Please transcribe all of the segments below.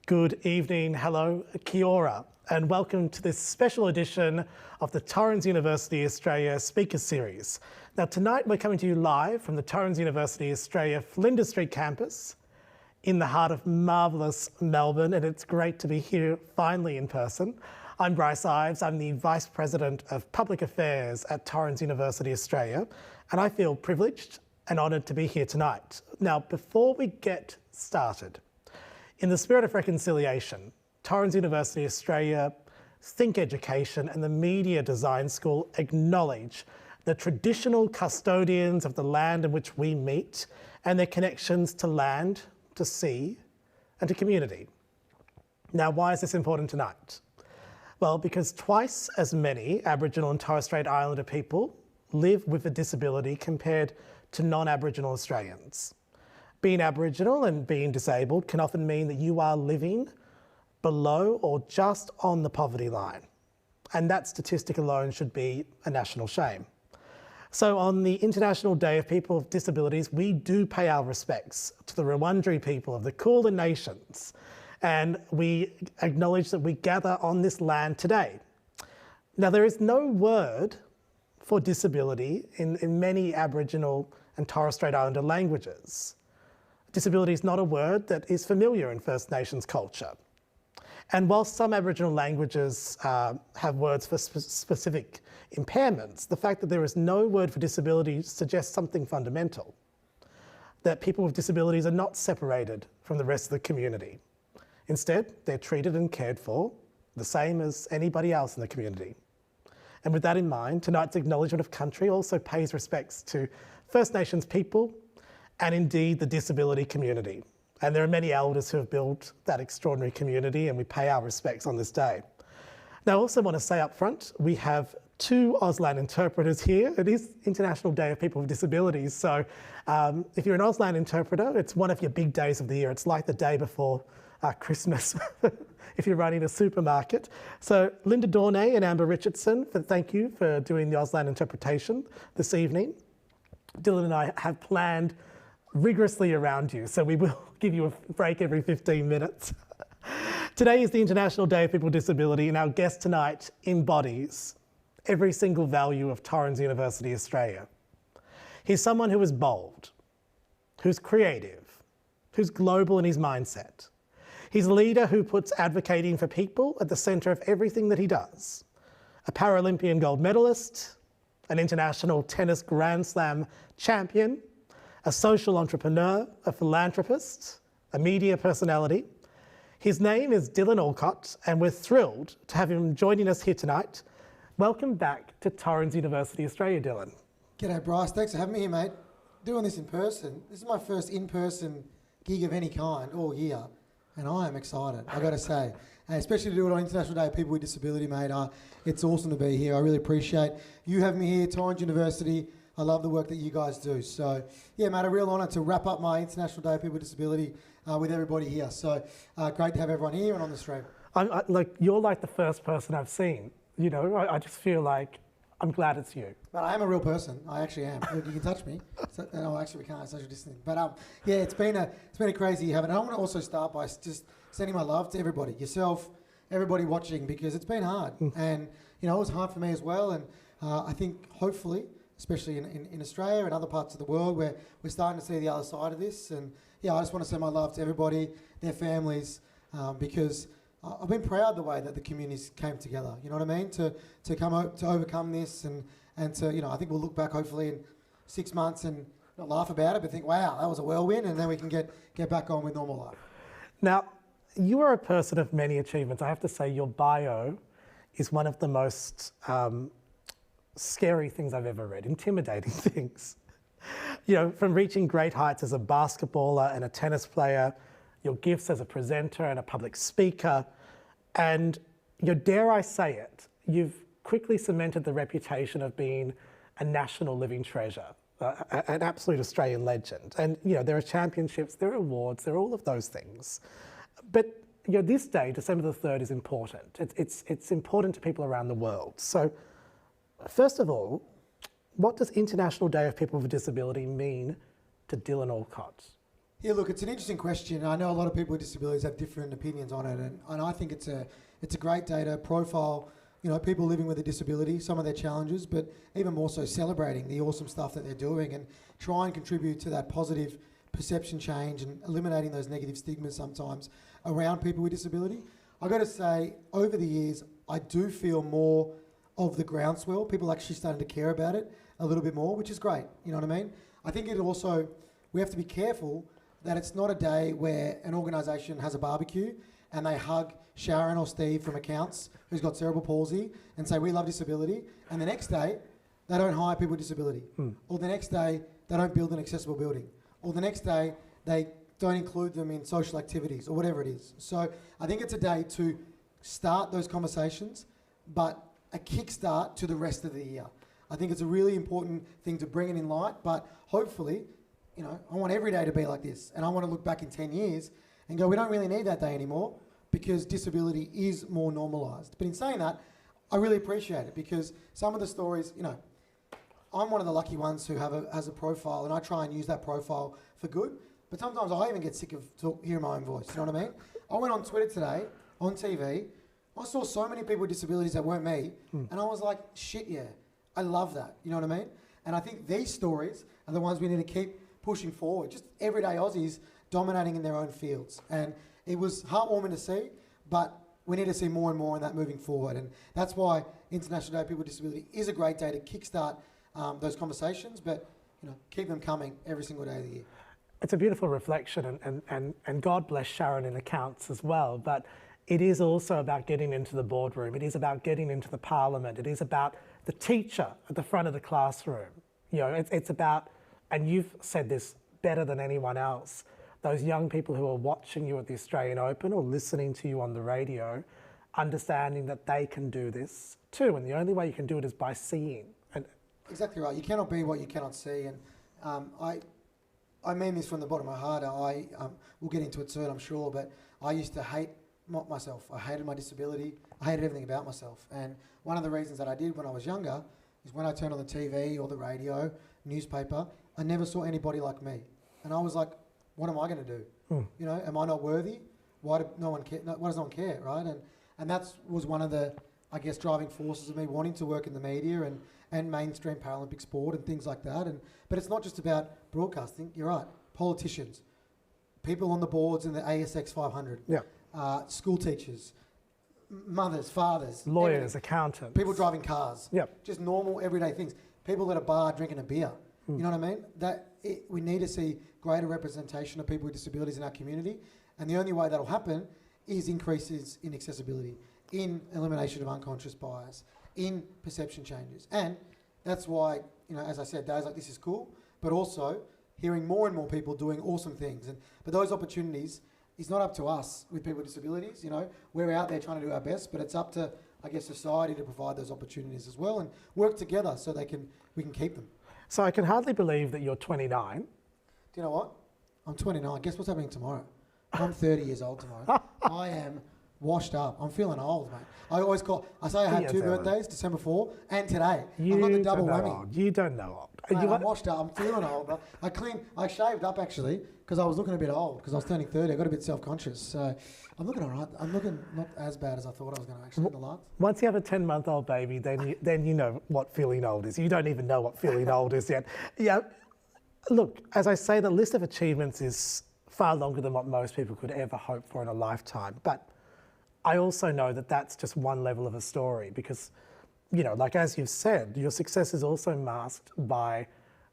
Good evening, hello, kia ora, and welcome to this special edition of the Torrens University Australia Speaker Series. Now tonight we're coming to you live from the Torrens University Australia Flinders Street campus in the heart of marvellous Melbourne, and it's great to be here finally in person. I'm Bryce Ives, I'm the Vice President of Public Affairs at Torrens University Australia, and I feel privileged and honoured to be here tonight. Now before we get started, in the spirit of reconciliation, Torrens University Australia, Think Education and the Media Design School acknowledge the traditional custodians of the land in which we meet and their connections to land, to sea and to community. Now, why is this important tonight? Well, because twice as many Aboriginal and Torres Strait Islander people live with a disability compared to non-Aboriginal Australians. Being Aboriginal and being disabled can often mean that you are living below or just on the poverty line. And that statistic alone should be a national shame. So on the International Day of People with Disabilities, we do pay our respects to the Wurundjeri people of the Kulin Nations. And we acknowledge that we gather on this land today. Now, there is no word for disability in many Aboriginal and Torres Strait Islander languages. Disability is not a word that is familiar in First Nations culture. And while some Aboriginal languages have words for specific impairments, the fact that there is no word for disability suggests something fundamental, that people with disabilities are not separated from the rest of the community. Instead, they're treated and cared for the same as anybody else in the community. And with that in mind, tonight's acknowledgement of country also pays respects to First Nations people and indeed the disability community. And there are many elders who have built that extraordinary community, and we pay our respects on this day. Now, I also want to say up front, we have two Auslan interpreters here. It is International Day of People with Disabilities, so if you're an Auslan interpreter, it's one of your big days of the year. It's like the day before Christmas if you're running a supermarket. So Linda Dornay and Amber Richardson, thank you for doing the Auslan interpretation this evening. Dylan and I have planned rigorously around you, so we will give you a break every 15 minutes. Today is the International Day of People with Disability, and our guest tonight embodies every single value of Torrens University Australia. He's someone who is bold, who's creative, who's global in his mindset. He's a leader who puts advocating for people at the centre of everything that he does. A Paralympian gold medalist, an international tennis Grand Slam champion, a social entrepreneur, a philanthropist, a media personality. His name is Dylan Alcott, and we're thrilled to have him joining us here tonight. Welcome back to Torrens University Australia, Dylan. G'day, Bryce. Thanks for having me here, mate. Doing this in person. This is my first in-person gig of any kind all year, and I am excited, I've got to say. And especially to do it on International Day of People with Disability, mate. It's awesome to be here. I really appreciate you having me here, Torrens University. I love the work that you guys do. So, yeah, mate, a real honour to wrap up my International Day of People with Disability with everybody here. So, great to have everyone here and on the stream. You're like the first person I've seen. You know, I just feel like I'm glad it's you. But I am a real person. I actually am. You can touch me. So, no, actually, we can't. Social distancing. But yeah, it's been a crazy having. And I want to also start by just sending my love to everybody, yourself, everybody watching, because it's been hard, and you know it was hard for me as well. And I think hopefully, especially in Australia and other parts of the world, where we're starting to see the other side of this. And yeah, I just want to send my love to everybody, their families, because I've been proud the way that the communities came together. You know what I mean? To overcome this, and to, you know, I think we'll look back hopefully in 6 months and not laugh about it, but think, wow, that was a whirlwind, and then we can get back on with normal life. Now, you are a person of many achievements. I have to say your bio is one of the most scary things I've ever read, intimidating things. You know, from reaching great heights as a basketballer and a tennis player, your gifts as a presenter and a public speaker, and dare I say it, you've quickly cemented the reputation of being a national living treasure, an absolute Australian legend. And you know, there are championships, there are awards, there are all of those things. But you know, this day, December the 3rd, is important. It's important to people around the world. So first of all, what does International Day of People with Disability mean to Dylan Alcott? Yeah, look, it's an interesting question. I know a lot of people with disabilities have different opinions on it, and I think it's a great day to profile, people living with a disability, some of their challenges, but even more so celebrating the awesome stuff that they're doing and try and contribute to that positive perception change and eliminating those negative stigmas sometimes around people with disability. I've got to say, over the years, I do feel more of the groundswell, people actually starting to care about it a little bit more, which is great, you know what I mean? I think we have to be careful that it's not a day where an organisation has a barbecue and they hug Sharon or Steve from accounts who's got cerebral palsy and say, we love disability, and the next day, they don't hire people with disability. Or the next day, they don't build an accessible building. Or the next day, they don't include them in social activities or whatever it is. So I think it's a day to start those conversations, but a kickstart to the rest of the year. I think it's a really important thing to bring it in light, but hopefully, I want every day to be like this. And I want to look back in 10 years and go, we don't really need that day anymore because disability is more normalised. But in saying that, I really appreciate it because some of the stories, I'm one of the lucky ones who has a profile, and I try and use that profile for good. But sometimes I even get sick of hearing my own voice. You know what I mean? I went on Twitter today, on TV. I saw so many people with disabilities that weren't me, and I was like, shit, yeah, I love that. You know what I mean? And I think these stories are the ones we need to keep pushing forward. Just everyday Aussies dominating in their own fields. And it was heartwarming to see, but we need to see more and more in that moving forward. And that's why International Day of People with Disability is a great day to kickstart those conversations, but keep them coming every single day of the year. It's a beautiful reflection, and God bless Sharon in accounts as well, but it is also about getting into the boardroom. It is about getting into the parliament. It is about the teacher at the front of the classroom. It's about, and you've said this better than anyone else, those young people who are watching you at the Australian Open or listening to you on the radio, understanding that they can do this too. And the only way you can do it is by seeing. Exactly right. You cannot be what you cannot see. And I mean this from the bottom of my heart. We'll get into it soon, I'm sure, but I used to hate myself. I hated my disability. I hated everything about myself. And one of the reasons that I did when I was younger is when I turned on the TV or the radio, newspaper, I never saw anybody like me. And I was like, what am I going to do? Am I not worthy? Why does no one care, right? And that was one of the, I guess, driving forces of me wanting to work in the media and mainstream Paralympic sport and things like that. But it's not just about broadcasting. You're right. Politicians, people on the boards in the ASX 500, school teachers, mothers, fathers, lawyers, accountants, people driving cars, just normal everyday things. People at a bar drinking a beer. You know what I mean? We need to see greater representation of people with disabilities in our community, and the only way that'll happen is increases in accessibility, in elimination of unconscious bias, in perception changes. And that's why, as I said, days like this is cool, but also hearing more and more people doing awesome things. But those opportunities, it's not up to us with people with disabilities. We're out there trying to do our best, but it's up to, I guess, society to provide those opportunities as well and work together so we can keep them. So I can hardly believe that you're 29. Do you know what? I'm 29. Guess what's happening tomorrow? I'm 30 years old tomorrow. I am washed up. I'm feeling old, mate. I say I had two birthdays, December 4 and today. I've got the double whammy. You don't know old. Mate, I'm washed up. I'm feeling old. I shaved up actually because I was looking a bit old because I was turning 30. I got a bit self-conscious. So I'm looking all right. I'm looking not as bad as I thought I was going to actually in the lights. Once you have a 10-month-old baby, then you know what feeling old is. You don't even know what feeling old is yet. Yeah. Look, as I say, the list of achievements is far longer than what most people could ever hope for in a lifetime. But I also know that that's just one level of a story because, like as you've said, your success is also masked by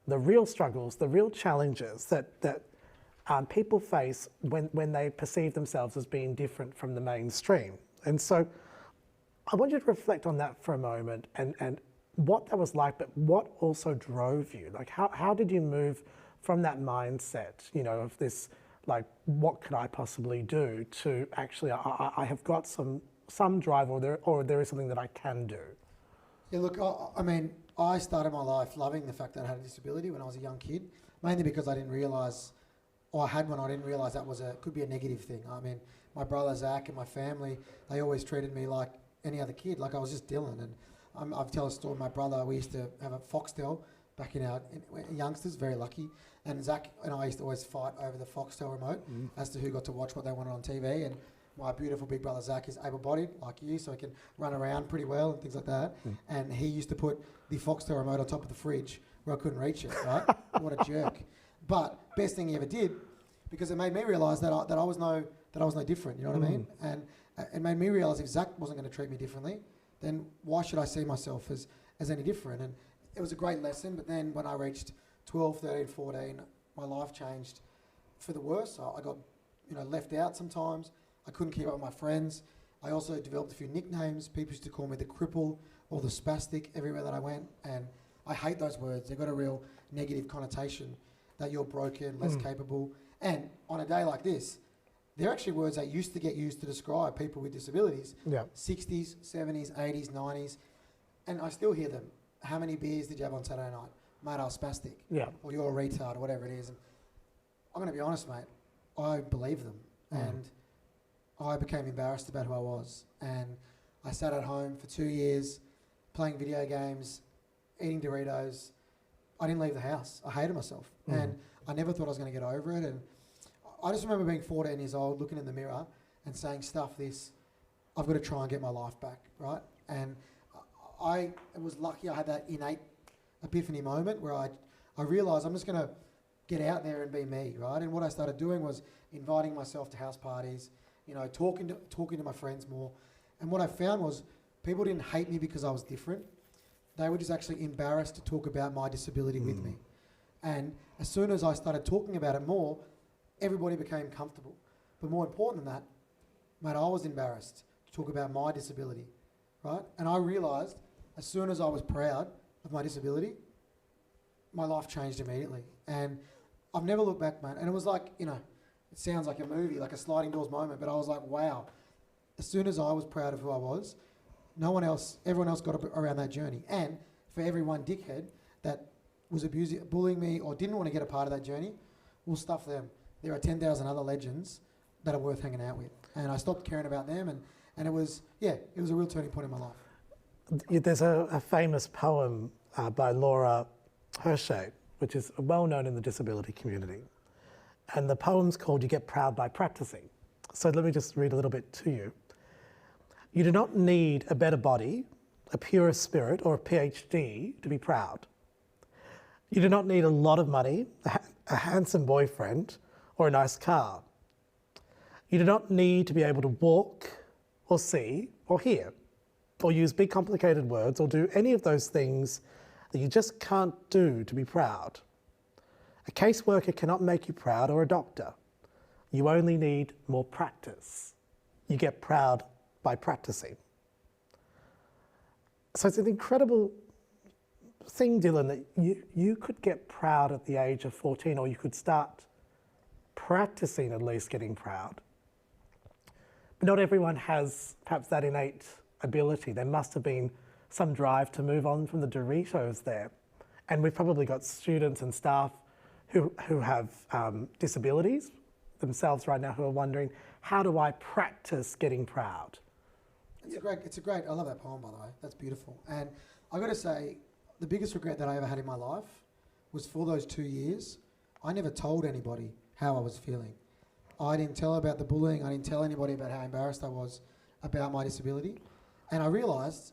the real struggles, the real challenges that people face when they perceive themselves as being different from the mainstream. And so I want you to reflect on that for a moment and what that was like, but what also drove you? Like how did you move from that mindset, of this, like, what could I possibly do to actually, I have got some drive or there is something that I can do? Yeah, look, I started my life loving the fact that I had a disability when I was a young kid, mainly because I didn't realise, or I had one, I didn't realise that could be a negative thing. My brother Zach and my family, they always treated me like any other kid, like I was just Dylan. And I've tell a story, my brother, we used to have a Foxtel back in our youngsters, very lucky. And Zach and I used to always fight over the Foxtel remote as to who got to watch what they wanted on TV. And my beautiful big brother Zach is able-bodied, like you, so he can run around pretty well and things like that. And he used to put the Foxtel remote on top of the fridge where I couldn't reach it, right? What a jerk. But best thing he ever did, because it made me realise that I was no different, you know what I mean? And it made me realise if Zach wasn't going to treat me differently, then why should I see myself as any different? And it was a great lesson, but then when I reached 12, 13, 14, my life changed for the worse. I got, left out sometimes. I couldn't keep up with my friends. I also developed a few nicknames. People used to call me the cripple or the spastic everywhere that I went, and I hate those words. They've got a real negative connotation that you're broken, less capable. And on a day like this, they're actually words that used to get used to describe people with disabilities. Yeah. 60s, 70s, 80s, 90s. And I still hear them. How many beers did you have on Saturday night? Mate, I was spastic. Yeah. Or you're a retard or whatever it is. And I'm going to be honest, mate. I believe them. And I became embarrassed about who I was. And I sat at home for 2 years playing video games, eating Doritos. I didn't leave the house. I hated myself. And I never thought I was going to get over it. And I just remember being 14 years old, looking in the mirror and saying, stuff this, I've got to try and get my life back, right? And I was lucky I had that innate epiphany moment where I realised I'm just going to get out there and be me, right? And what I started doing was inviting myself to house parties, talking to my friends more. And what I found was people didn't hate me because I was different. They were just actually embarrassed to talk about my disability with me. And as soon as I started talking about it more, everybody became comfortable. But more important than that, mate, I was embarrassed to talk about my disability, right? And I realised as soon as I was proud of my disability, my life changed immediately. And I've never looked back, man. And it was like, it sounds like a movie, like a sliding doors moment, but I was like, wow. As soon as I was proud of who I was, everyone else got around that journey. And for every one dickhead that was bullying me or didn't want to get a part of that journey, we'll stuff them. There are 10,000 other legends that are worth hanging out with. And I stopped caring about them, and it was a real turning point in my life. There's a famous poem by Laura Hershey, which is well known in the disability community. And the poem's called You Get Proud by Practicing. So let me just read a little bit to you. You do not need a better body, a purer spirit, or a PhD to be proud. You do not need a lot of money, a handsome boyfriend, or a nice car. You do not need to be able to walk, or see, or hear, or use big complicated words, or do any of those things that you just can't do to be proud. A caseworker cannot make you proud, or a doctor. You only need more practice. You get proud by practicing. So it's an incredible thing, Dylan, that you could get proud at the age of 14, or you could start practicing at least getting proud. But not everyone has perhaps that innate ability. There must have been some drive to move on from the Doritos there. And we've probably got students and staff who have disabilities themselves right now who are wondering, how do I practice getting proud? It's a great, I love that poem, by the way. That's beautiful. And I've got to say, the biggest regret that I ever had in my life was for those 2 years, I never told anybody how I was feeling. I didn't tell about the bullying. I didn't tell anybody about how embarrassed I was about my disability. And I realised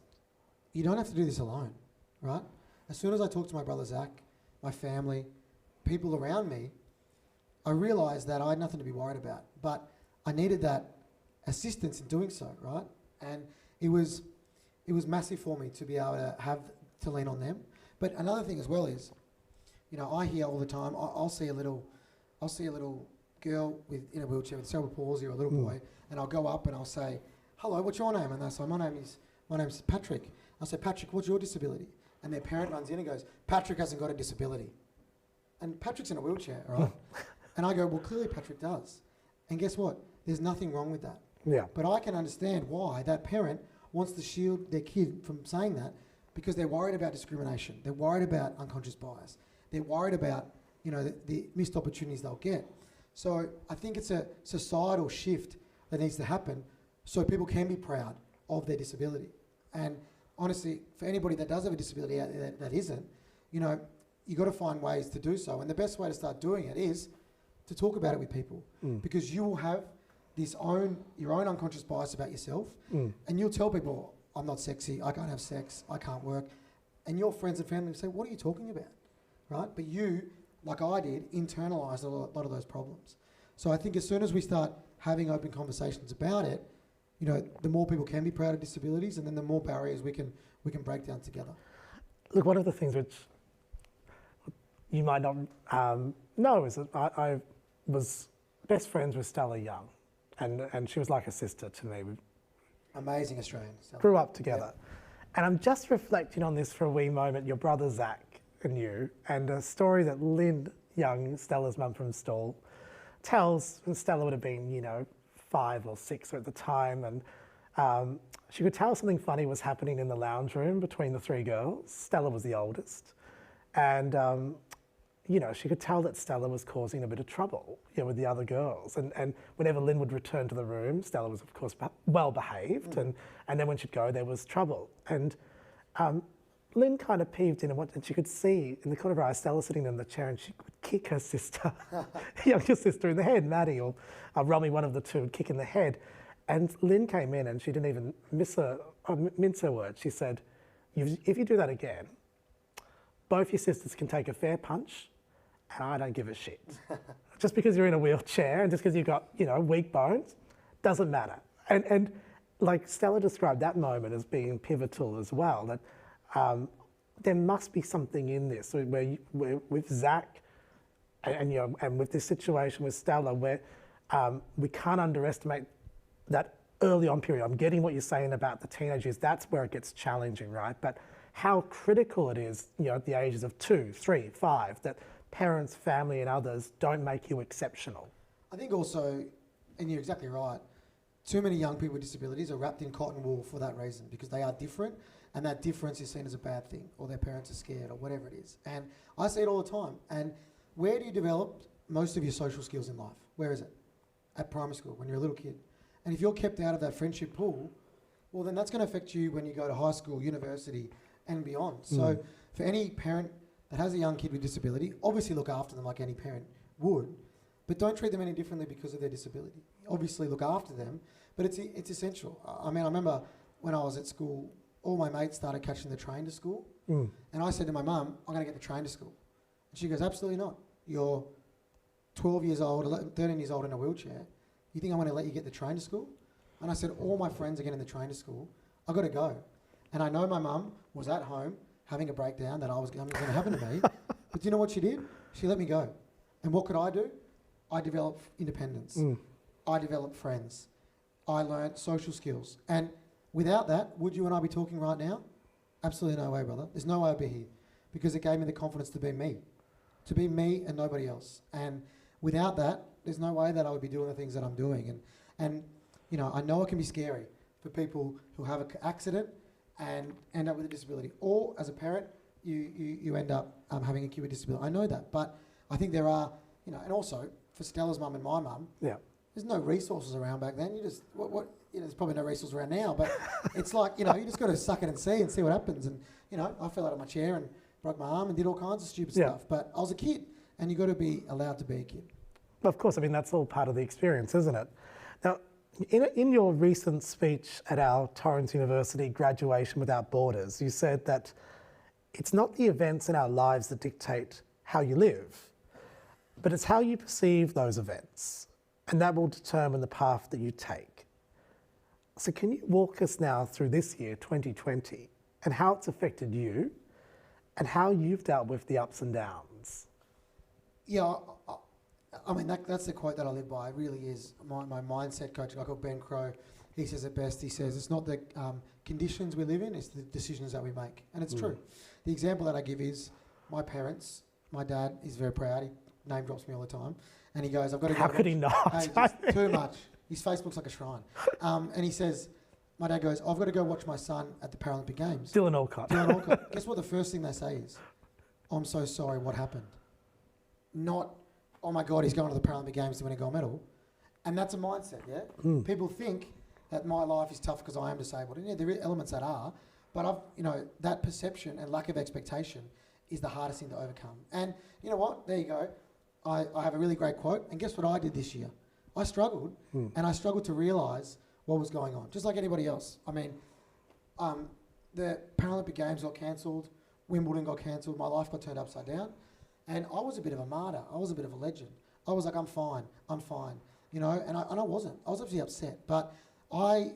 you don't have to do this alone, right? As soon as I talked to my brother Zach, my family, people around me, I realised that I had nothing to be worried about. But I needed that assistance in doing so, right? And it was massive for me to be able to lean on them. But another thing as well is, I hear all the time, I'll see a little girl in a wheelchair with cerebral palsy, or a little boy, and I'll go up and I'll say, hello, what's your name? And they'll say, my name's Patrick. I'll say, Patrick, what's your disability? And their parent runs in and goes, Patrick hasn't got a disability. And Patrick's in a wheelchair, right? And I go, well, clearly Patrick does. And guess what? There's nothing wrong with that. Yeah. But I can understand why that parent wants to shield their kid from saying that, because they're worried about discrimination. They're worried about unconscious bias. They're worried about, the missed opportunities they'll get. So I think it's a societal shift that needs to happen so people can be proud of their disability. And honestly, for anybody that does have a disability out there that isn't, you got to find ways to do so. And the best way to start doing it is to talk about it with people, because you will have your own unconscious bias about yourself, and you'll tell people, I'm not sexy, I can't have sex, I can't work. And your friends and family will say, what are you talking about? Right? But you, like I did, internalised a lot of those problems. So I think as soon as we start having open conversations about it, you know, the more people can be proud of disabilities, and then the more barriers we can break down together. Look, one of the things which you might not know is that I was best friends with Stella Young, and she was like a sister to me. We Amazing Australian. grew up together. Yep. And I'm just reflecting on this for a wee moment, your brother Zach and you, and a story that Lynn Young, Stella's mum from Stall, tells, and Stella would have been, you know, 5 or 6 at the time, and she could tell something funny was happening in the lounge room between the 3 girls. Stella was the oldest, and you know, she could tell that Stella was causing a bit of trouble, you know, with the other girls. And whenever Lynn would return to the room, Stella was, of course, well behaved, and then when she'd go, there was trouble. And Lynn kind of peeved in, and she could see in the corner of her eye Stella sitting in the chair, and she would kick her sister, younger sister, in the head, Maddie, or Romy, one of the two, would kick in the head. And Lynn came in, and she didn't even mince her words. She said, if you do that again, both your sisters can take a fair punch, and I don't give a shit. Just because you're in a wheelchair and just because you've got, you know, weak bones, doesn't matter. And like Stella described that moment as being pivotal as well, that there must be something in this where with Zach and, you know, and with this situation with Stella, where we can't underestimate that early on period. I'm getting what you're saying about the teenagers. That's where it gets challenging, right? But how critical it is, you know, at the ages of 2, 3, 5, that parents, family and others don't make you exceptional. I think also, and you're exactly right, too many young people with disabilities are wrapped in cotton wool for that reason, because they are different, and that difference is seen as a bad thing, or their parents are scared, or whatever it is. And I see it all the time. And where do you develop most of your social skills in life? Where is it? At primary school, when you're a little kid. And if you're kept out of that friendship pool, well, then that's going to affect you when you go to high school, university, and beyond. So for any parent that has a young kid with disability, obviously look after them like any parent would, but don't treat them any differently because of their disability. Obviously look after them, but it's essential. I mean, I remember when I was at school, all my mates started catching the train to school, and I said to my mum, I'm going to get the train to school. And she goes, absolutely not. You're 12 years old, 13 years old in a wheelchair. You think I'm going to let you get the train to school? And I said, all my friends are getting the train to school. I've got to go. And I know my mum was at home having a breakdown that was going to happen to me. But do you know what she did? She let me go. And what could I do? I developed independence. I developed friends. I learnt social skills. And without that, would you and I be talking right now? Absolutely no way, brother. There's no way I'd be here, because it gave me the confidence to be me and nobody else. And without that, there's no way that I would be doing the things that I'm doing. And you know it can be scary for people who have an accident and end up with a disability, or as a parent, you end up having a kid with disability. I know that, but I think there are, you know, and also for Stella's mum and my mum, there's no resources around back then. You just you know, there's probably no resources around now, but it's like, you know, you just got to suck it and see what happens. And you know, I fell out of my chair and broke my arm and did all kinds of stupid stuff, but I was a kid, and you got to be allowed to be a kid. Of course, I mean, that's all part of the experience, isn't it? Now, in your recent speech at our Torrens University graduation without borders, you said that it's not the events in our lives that dictate how you live, but it's how you perceive those events, and that will determine the path that you take. So can you walk us now through this year, 2020, and how it's affected you, and how you've dealt with the ups and downs? Yeah, I mean, that's the quote that I live by. It really is. My mindset coach, a guy called Ben Crow, he says it best. He says, it's not the conditions we live in, it's the decisions that we make. And it's true. The example that I give is my parents. My dad is very proud. He name drops me all the time. And he goes, I've got to go. How could he not? Hey, just too much. His face looks like a shrine. And he says, my dad goes, I've got to go watch my son at the Paralympic Games. Dylan Alcott. Dylan Alcott. Guess what the first thing they say is, I'm so sorry, what happened? Not, oh my God, he's going to the Paralympic Games to win a gold medal. And that's a mindset, yeah? People think that my life is tough because I am disabled. And yeah, there are elements that are, but that perception and lack of expectation is the hardest thing to overcome. And you know what? There you go. I have a really great quote. And guess what I did this year? I struggled, and I struggled to realise what was going on, just like anybody else. I mean, the Paralympic Games got cancelled, Wimbledon got cancelled, my life got turned upside down, and I was a bit of a martyr. I was a bit of a legend. I was like, I'm fine, you know, and I wasn't. I was actually upset, but I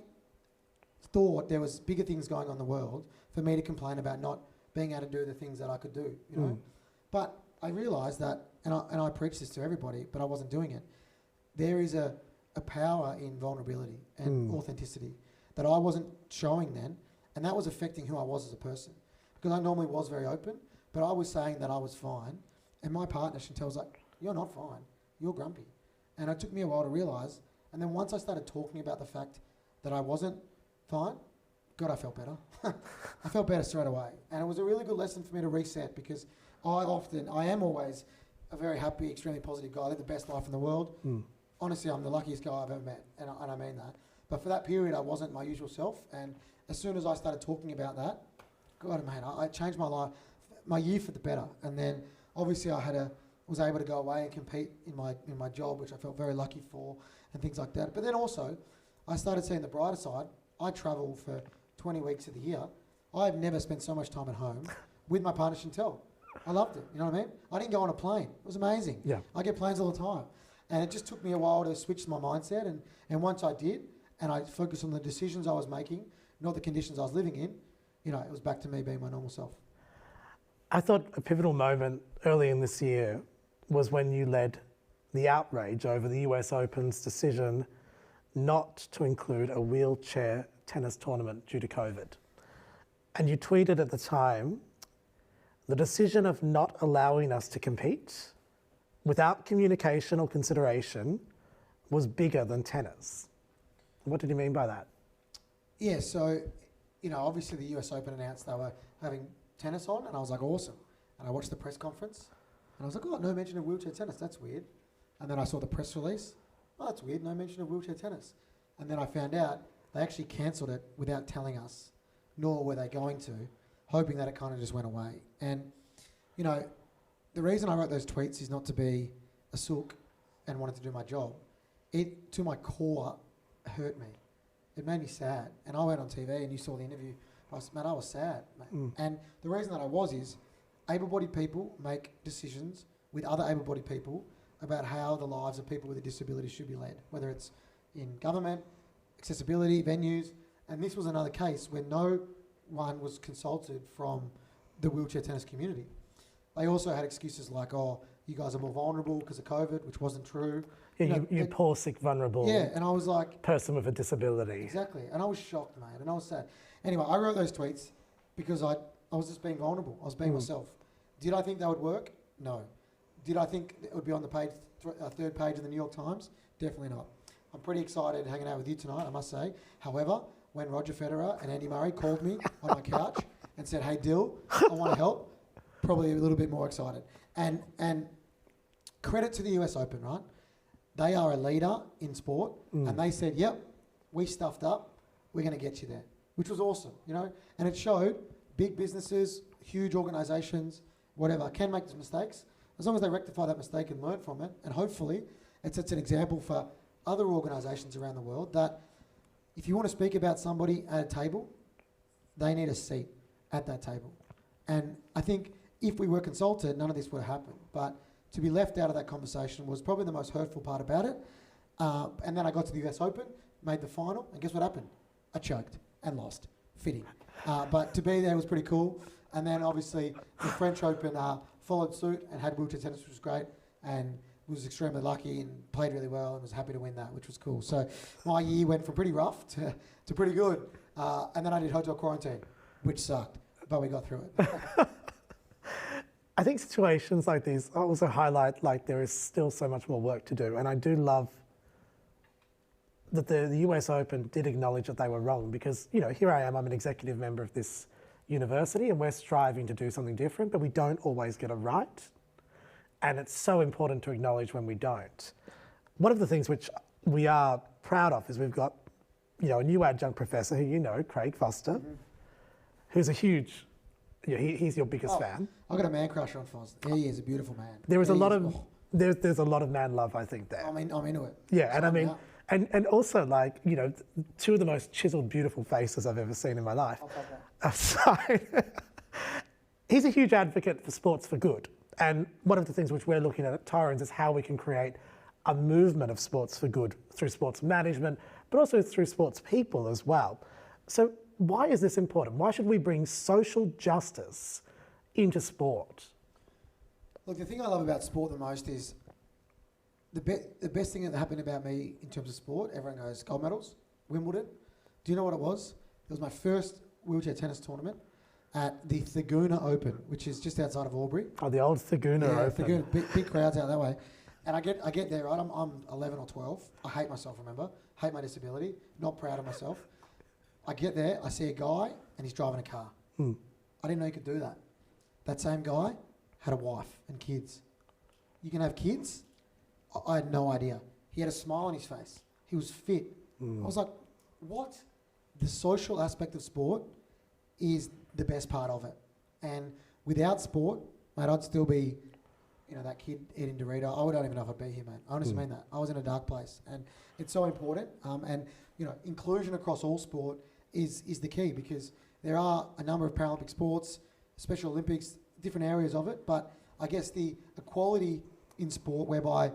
thought there was bigger things going on in the world for me to complain about not being able to do the things that I could do, you know. But I realised that, and I preach this to everybody, but I wasn't doing it. There is a power in vulnerability and authenticity that I wasn't showing then, and that was affecting who I was as a person. Because I normally was very open, but I was saying that I was fine, and my partner, Chantel's like, you're not fine, you're grumpy. And it took me a while to realise, and then once I started talking about the fact that I wasn't fine, God, I felt better. I felt better straight away. And it was a really good lesson for me to reset, because I am always a very happy, extremely positive guy. I live the best life in the world. Honestly, I'm the luckiest guy I've ever met, and I mean that. But for that period, I wasn't my usual self, and as soon as I started talking about that, God, man, I changed my life, my year for the better. And then obviously I was able to go away and compete in my job, which I felt very lucky for, and things like that. But then also, I started seeing the brighter side. I travel for 20 weeks of the year. I've never spent so much time at home with my partner Chantel. I loved it, you know what I mean? I didn't go on a plane. It was amazing. Yeah. I get planes all the time. And it just took me a while to switch my mindset. And once I did, and I focused on the decisions I was making, not the conditions I was living in, you know, it was back to me being my normal self. I thought a pivotal moment early in this year was when you led the outrage over the US Open's decision not to include a wheelchair tennis tournament due to COVID. And you tweeted at the time, the decision of not allowing us to compete without communication or consideration was bigger than tennis. What did you mean by that? Yeah, so, you know, obviously the US Open announced they were having tennis on, and I was like, awesome. And I watched the press conference, and I was like, oh, no mention of wheelchair tennis, that's weird. And then I saw the press release, oh, that's weird, no mention of wheelchair tennis. And then I found out they actually cancelled it without telling us, nor were they going to, hoping that it kind of just went away. And, you know, the reason I wrote those tweets is not to be a sook and wanted to do my job. It, to my core, hurt me. It made me sad. And I went on TV and you saw the interview. I was sad, mate. And the reason that I was is able-bodied people make decisions with other able-bodied people about how the lives of people with a disability should be led, whether it's in government, accessibility, venues. And this was another case where no one was consulted from the wheelchair tennis community. They also had excuses like, oh, you guys are more vulnerable because of COVID, which wasn't true. Yeah, you poor, sick, vulnerable and I was like... person with a disability. Exactly. And I was shocked, mate, and I was sad. Anyway, I wrote those tweets because I was just being vulnerable. I was being myself. Did I think that would work? No. Did I think it would be on the page, third page of the New York Times? Definitely not. I'm pretty excited hanging out with you tonight, I must say. However, when Roger Federer and Andy Murray called me on my couch and said, hey, Dill, I want to help, probably a little bit more excited. And credit to the US Open, right? They are a leader in sport, and they said, yep, we stuffed up, we're going to get you there, which was awesome, you know? And it showed big businesses, huge organisations, whatever, can make mistakes, as long as they rectify that mistake and learn from it, and hopefully it sets an example for other organisations around the world that if you want to speak about somebody at a table, they need a seat at that table. And I think if we were consulted, none of this would have happened. But to be left out of that conversation was probably the most hurtful part about it. And then I got to the US Open, made the final, and guess what happened? I choked and lost. Fitting. But to be there was pretty cool. And then obviously the French Open followed suit and had wheelchair tennis, which was great, and was extremely lucky and played really well and was happy to win that, which was cool. So my year went from pretty rough to pretty good. And then I did hotel quarantine, which sucked, but we got through it. I think situations like these also highlight like there is still so much more work to do. And I do love that the US Open did acknowledge that they were wrong, because, you know, here I am, I'm an executive member of this university and we're striving to do something different, but we don't always get it right. And it's so important to acknowledge when we don't. One of the things which we are proud of is we've got, you know, a new adjunct professor who you know, Craig Foster, who's a huge he's your biggest fan. I've got a man crush on Foz. He is a beautiful man. There is a lot of there's a lot of man love, I think, there. I'm into it. Yeah, and I mean, and also like, you know, two of the most chiseled, beautiful faces I've ever seen in my life. Sorry. He's a huge advocate for sports for good. And one of the things which we're looking at Torrens is how we can create a movement of sports for good through sports management, but also through sports people as well. So why is this important? Why should we bring social justice into sport? Look, the thing I love about sport the most is the best thing that happened about me in terms of sport, everyone goes, gold medals, Wimbledon. Do you know what it was? It was my first wheelchair tennis tournament at the Thaguna Open, which is just outside of Albury. Oh, the old Thaguna Open. Thaguna, big crowds out that way. And I get there, right? I'm 11 or 12. I hate myself, remember? Hate my disability. Not proud of myself. I get there, I see a guy, and he's driving a car. I didn't know you could do that. That same guy had a wife and kids. You can have kids? I had no idea. He had a smile on his face. He was fit. I was like, what? The social aspect of sport is the best part of it. And without sport, mate, I'd still be, you know, that kid eating Dorito. I don't even know if I'd be here, mate. I honestly mean that. I was in a dark place. And it's so important. And, you know, inclusion across all sport is the key, because there are a number of Paralympic sports, Special Olympics, different areas of it. But I guess the equality in sport whereby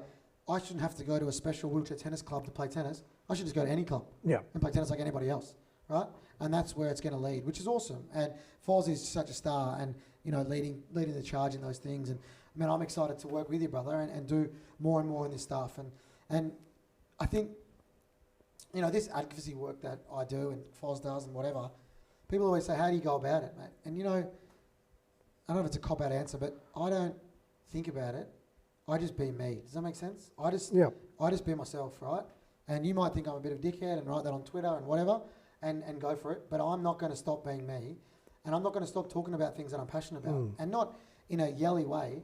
I shouldn't have to go to a special wheelchair tennis club to play tennis. I should just go to any club and play tennis like anybody else, right? And that's where it's going to lead, which is awesome. And Foz is such a star, and you know, leading the charge in those things. And man, I'm excited to work with you, brother, and do more and more in this stuff. And I think, you know, this advocacy work that I do and Foz does and whatever, people always say, how do you go about it, mate? And you know, I don't know if it's a cop-out answer, but I don't think about it. I just be me. Does that make sense? I just be myself, right? And you might think I'm a bit of a dickhead and write that on Twitter and whatever, and go for it. But I'm not going to stop being me, and I'm not going to stop talking about things that I'm passionate about, and not in a yelly way.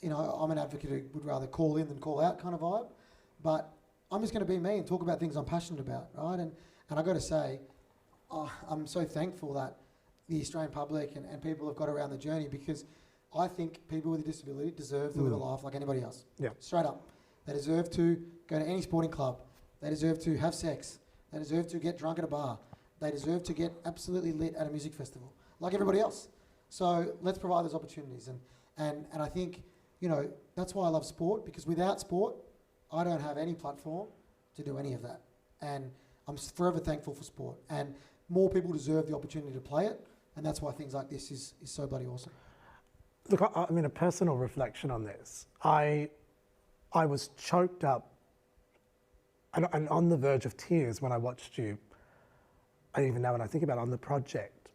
You know, I'm an advocate who would rather call in than call out kind of vibe. But I'm just going to be me and talk about things I'm passionate about, right? And I got to say, I'm so thankful that the Australian public and people have got around the journey, because I think people with a disability deserve to live a life like anybody else. Yeah. Straight up. They deserve to go to any sporting club. They deserve to have sex. They deserve to get drunk at a bar. They deserve to get absolutely lit at a music festival, like everybody else. So let's provide those opportunities. And I think, you know, that's why I love sport, because without sport, I don't have any platform to do any of that. And I'm forever thankful for sport. And more people deserve the opportunity to play it. And that's why things like this is so bloody awesome. Look, I mean, a personal reflection on this. I was choked up and on the verge of tears when I watched you. I don't even know when I think about it, on the project,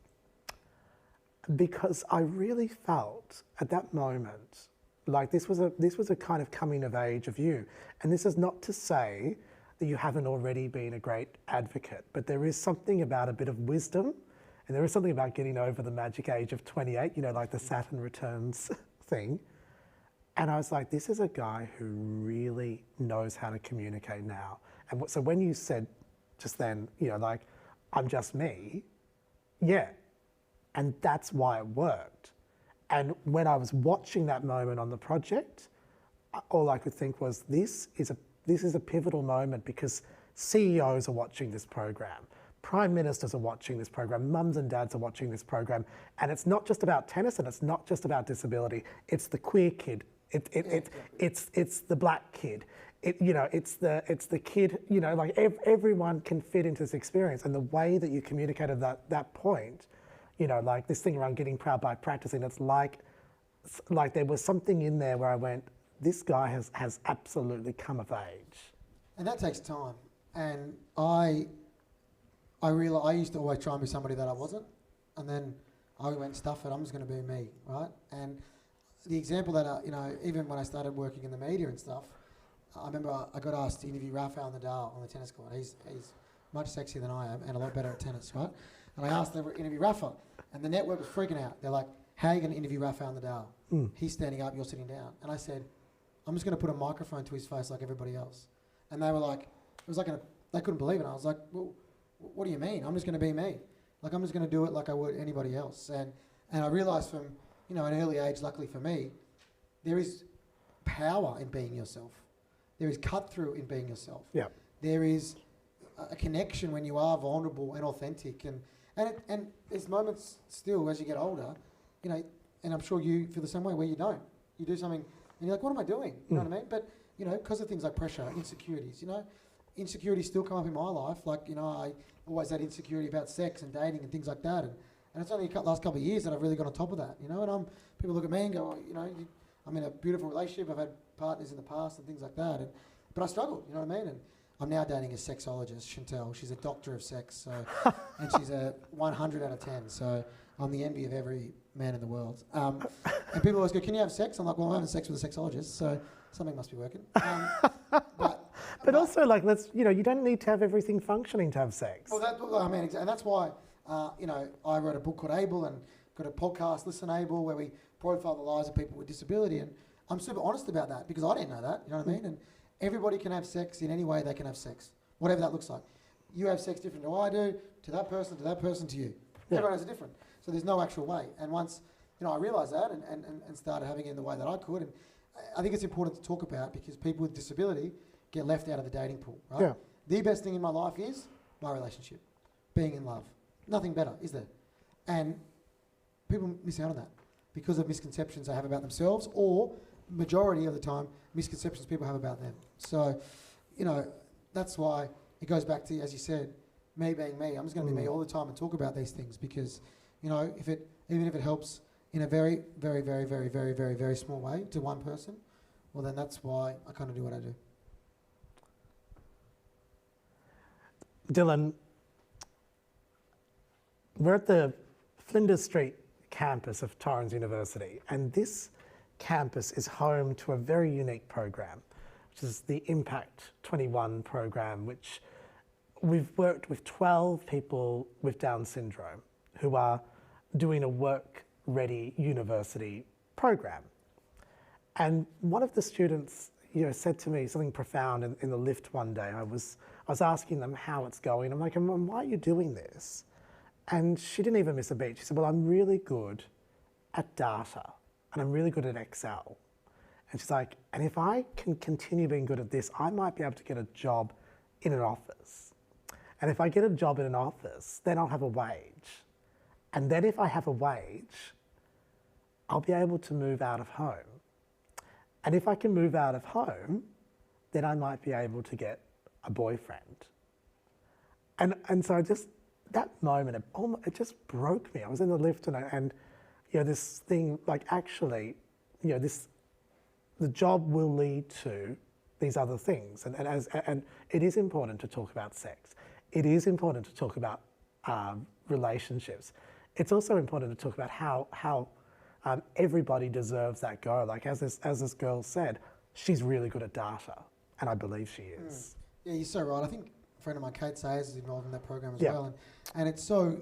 because I really felt at that moment like this was a kind of coming of age of you. And this is not to say that you haven't already been a great advocate, but there is something about a bit of wisdom. And there is something about getting over the magic age of 28, you know, like the Saturn returns thing. And I was like, this is a guy who really knows how to communicate now. And so when you said just then, you know, like, I'm just me, yeah. And that's why it worked. And when I was watching that moment on the project, all I could think was, this is a pivotal moment, because CEOs are watching this program. Prime ministers are watching this program, mums and dads are watching this program, and it's not just about tennis, and it's not just about disability. It's the queer kid, it's the black kid, it's the kid. You know, like everyone can fit into this experience, and the way that you communicated that point, you know, like this thing around getting proud by practicing. It's like there was something in there where I went, this guy has absolutely come of age, and that takes time. And I realised I used to always try and be somebody that I wasn't, and then I went and stuff it. I'm just going to be me, right? And the example that you know, even when I started working in the media and stuff, I remember I got asked to interview Rafael Nadal on the tennis court. He's much sexier than I am and a lot better at tennis, right? And I asked them to interview Rafa, and the network was freaking out. They're like, "How are you going to interview Rafael Nadal? He's standing up, you're sitting down." And I said, "I'm just going to put a microphone to his face like everybody else." And they were like, it was like they couldn't believe it. I was like, "Well, what do you mean? I'm just going to be me. Like, I'm just going to do it like I would anybody else." And I realised from, an early age, luckily for me, there is power in being yourself. There is cut through in being yourself. Yeah. There is a connection when you are vulnerable and authentic. And there's moments still as you get older, and I'm sure you feel the same way, where you don't. You do something and you're like, what am I doing? You know what I mean? But, because of things like pressure, insecurities, insecurities still come up in my life. Like, I always had insecurity about sex and dating and things like that. And it's only last couple of years that I've really got on top of that, and people look at me and go, I'm in a beautiful relationship. I've had partners in the past and things like that. But I struggled, you know what I mean? And I'm now dating a sexologist, Chantel. She's a doctor of sex, so, and she's a 100 out of 10. So I'm the envy of every man in the world. And people always go, can you have sex? I'm like, well, I'm having sex with a sexologist, so something must be working. But also, like, you don't need to have everything functioning to have sex. Well, and that's why, I wrote a book called Able and got a podcast, Listen Able, where we profile the lives of people with disability. And I'm super honest about that because I didn't know that, you know what I mean? And everybody can have sex in any way they can have sex, whatever that looks like. You have sex different to I do, to that person, to you. Yeah. Everyone has a different. So there's no actual way. And once, I realised that and started having it in the way that I could. And I think it's important to talk about because people with disability get left out of the dating pool, right? Yeah. The best thing in my life is my relationship, being in love. Nothing better, is there? And people miss out on that because of misconceptions they have about themselves, or majority of the time, misconceptions people have about them. So, that's why it goes back to, as you said, me being me. I'm just going to be me all the time and talk about these things because, even if it helps in a very, very, very, very, very, very, very small way to one person, well, then that's why I kind of do what I do. Dylan, we're at the Flinders Street campus of Torrens University, and this campus is home to a very unique program, which is the Impact 21 program, which we've worked with 12 people with Down syndrome who are doing a work-ready university program. And one of the students, said to me something profound in the lift one day. I was asking them how it's going. I'm like, why are you doing this? And she didn't even miss a beat. She said, well, I'm really good at data and I'm really good at Excel. And she's like, and if I can continue being good at this, I might be able to get a job in an office. And if I get a job in an office, then I'll have a wage. And then if I have a wage, I'll be able to move out of home. And if I can move out of home, then I might be able to get a boyfriend. And so that moment, it just broke me. I was in the lift and this thing, like, actually, the job will lead to these other things. And it is important to talk about sex. It is important to talk about relationships. It's also important to talk about how everybody deserves that go. Like, as this girl said, she's really good at data, and I believe she is. Yeah, you're so right. I think a friend of mine, Kate Sayers, is involved in that program as well, and it's so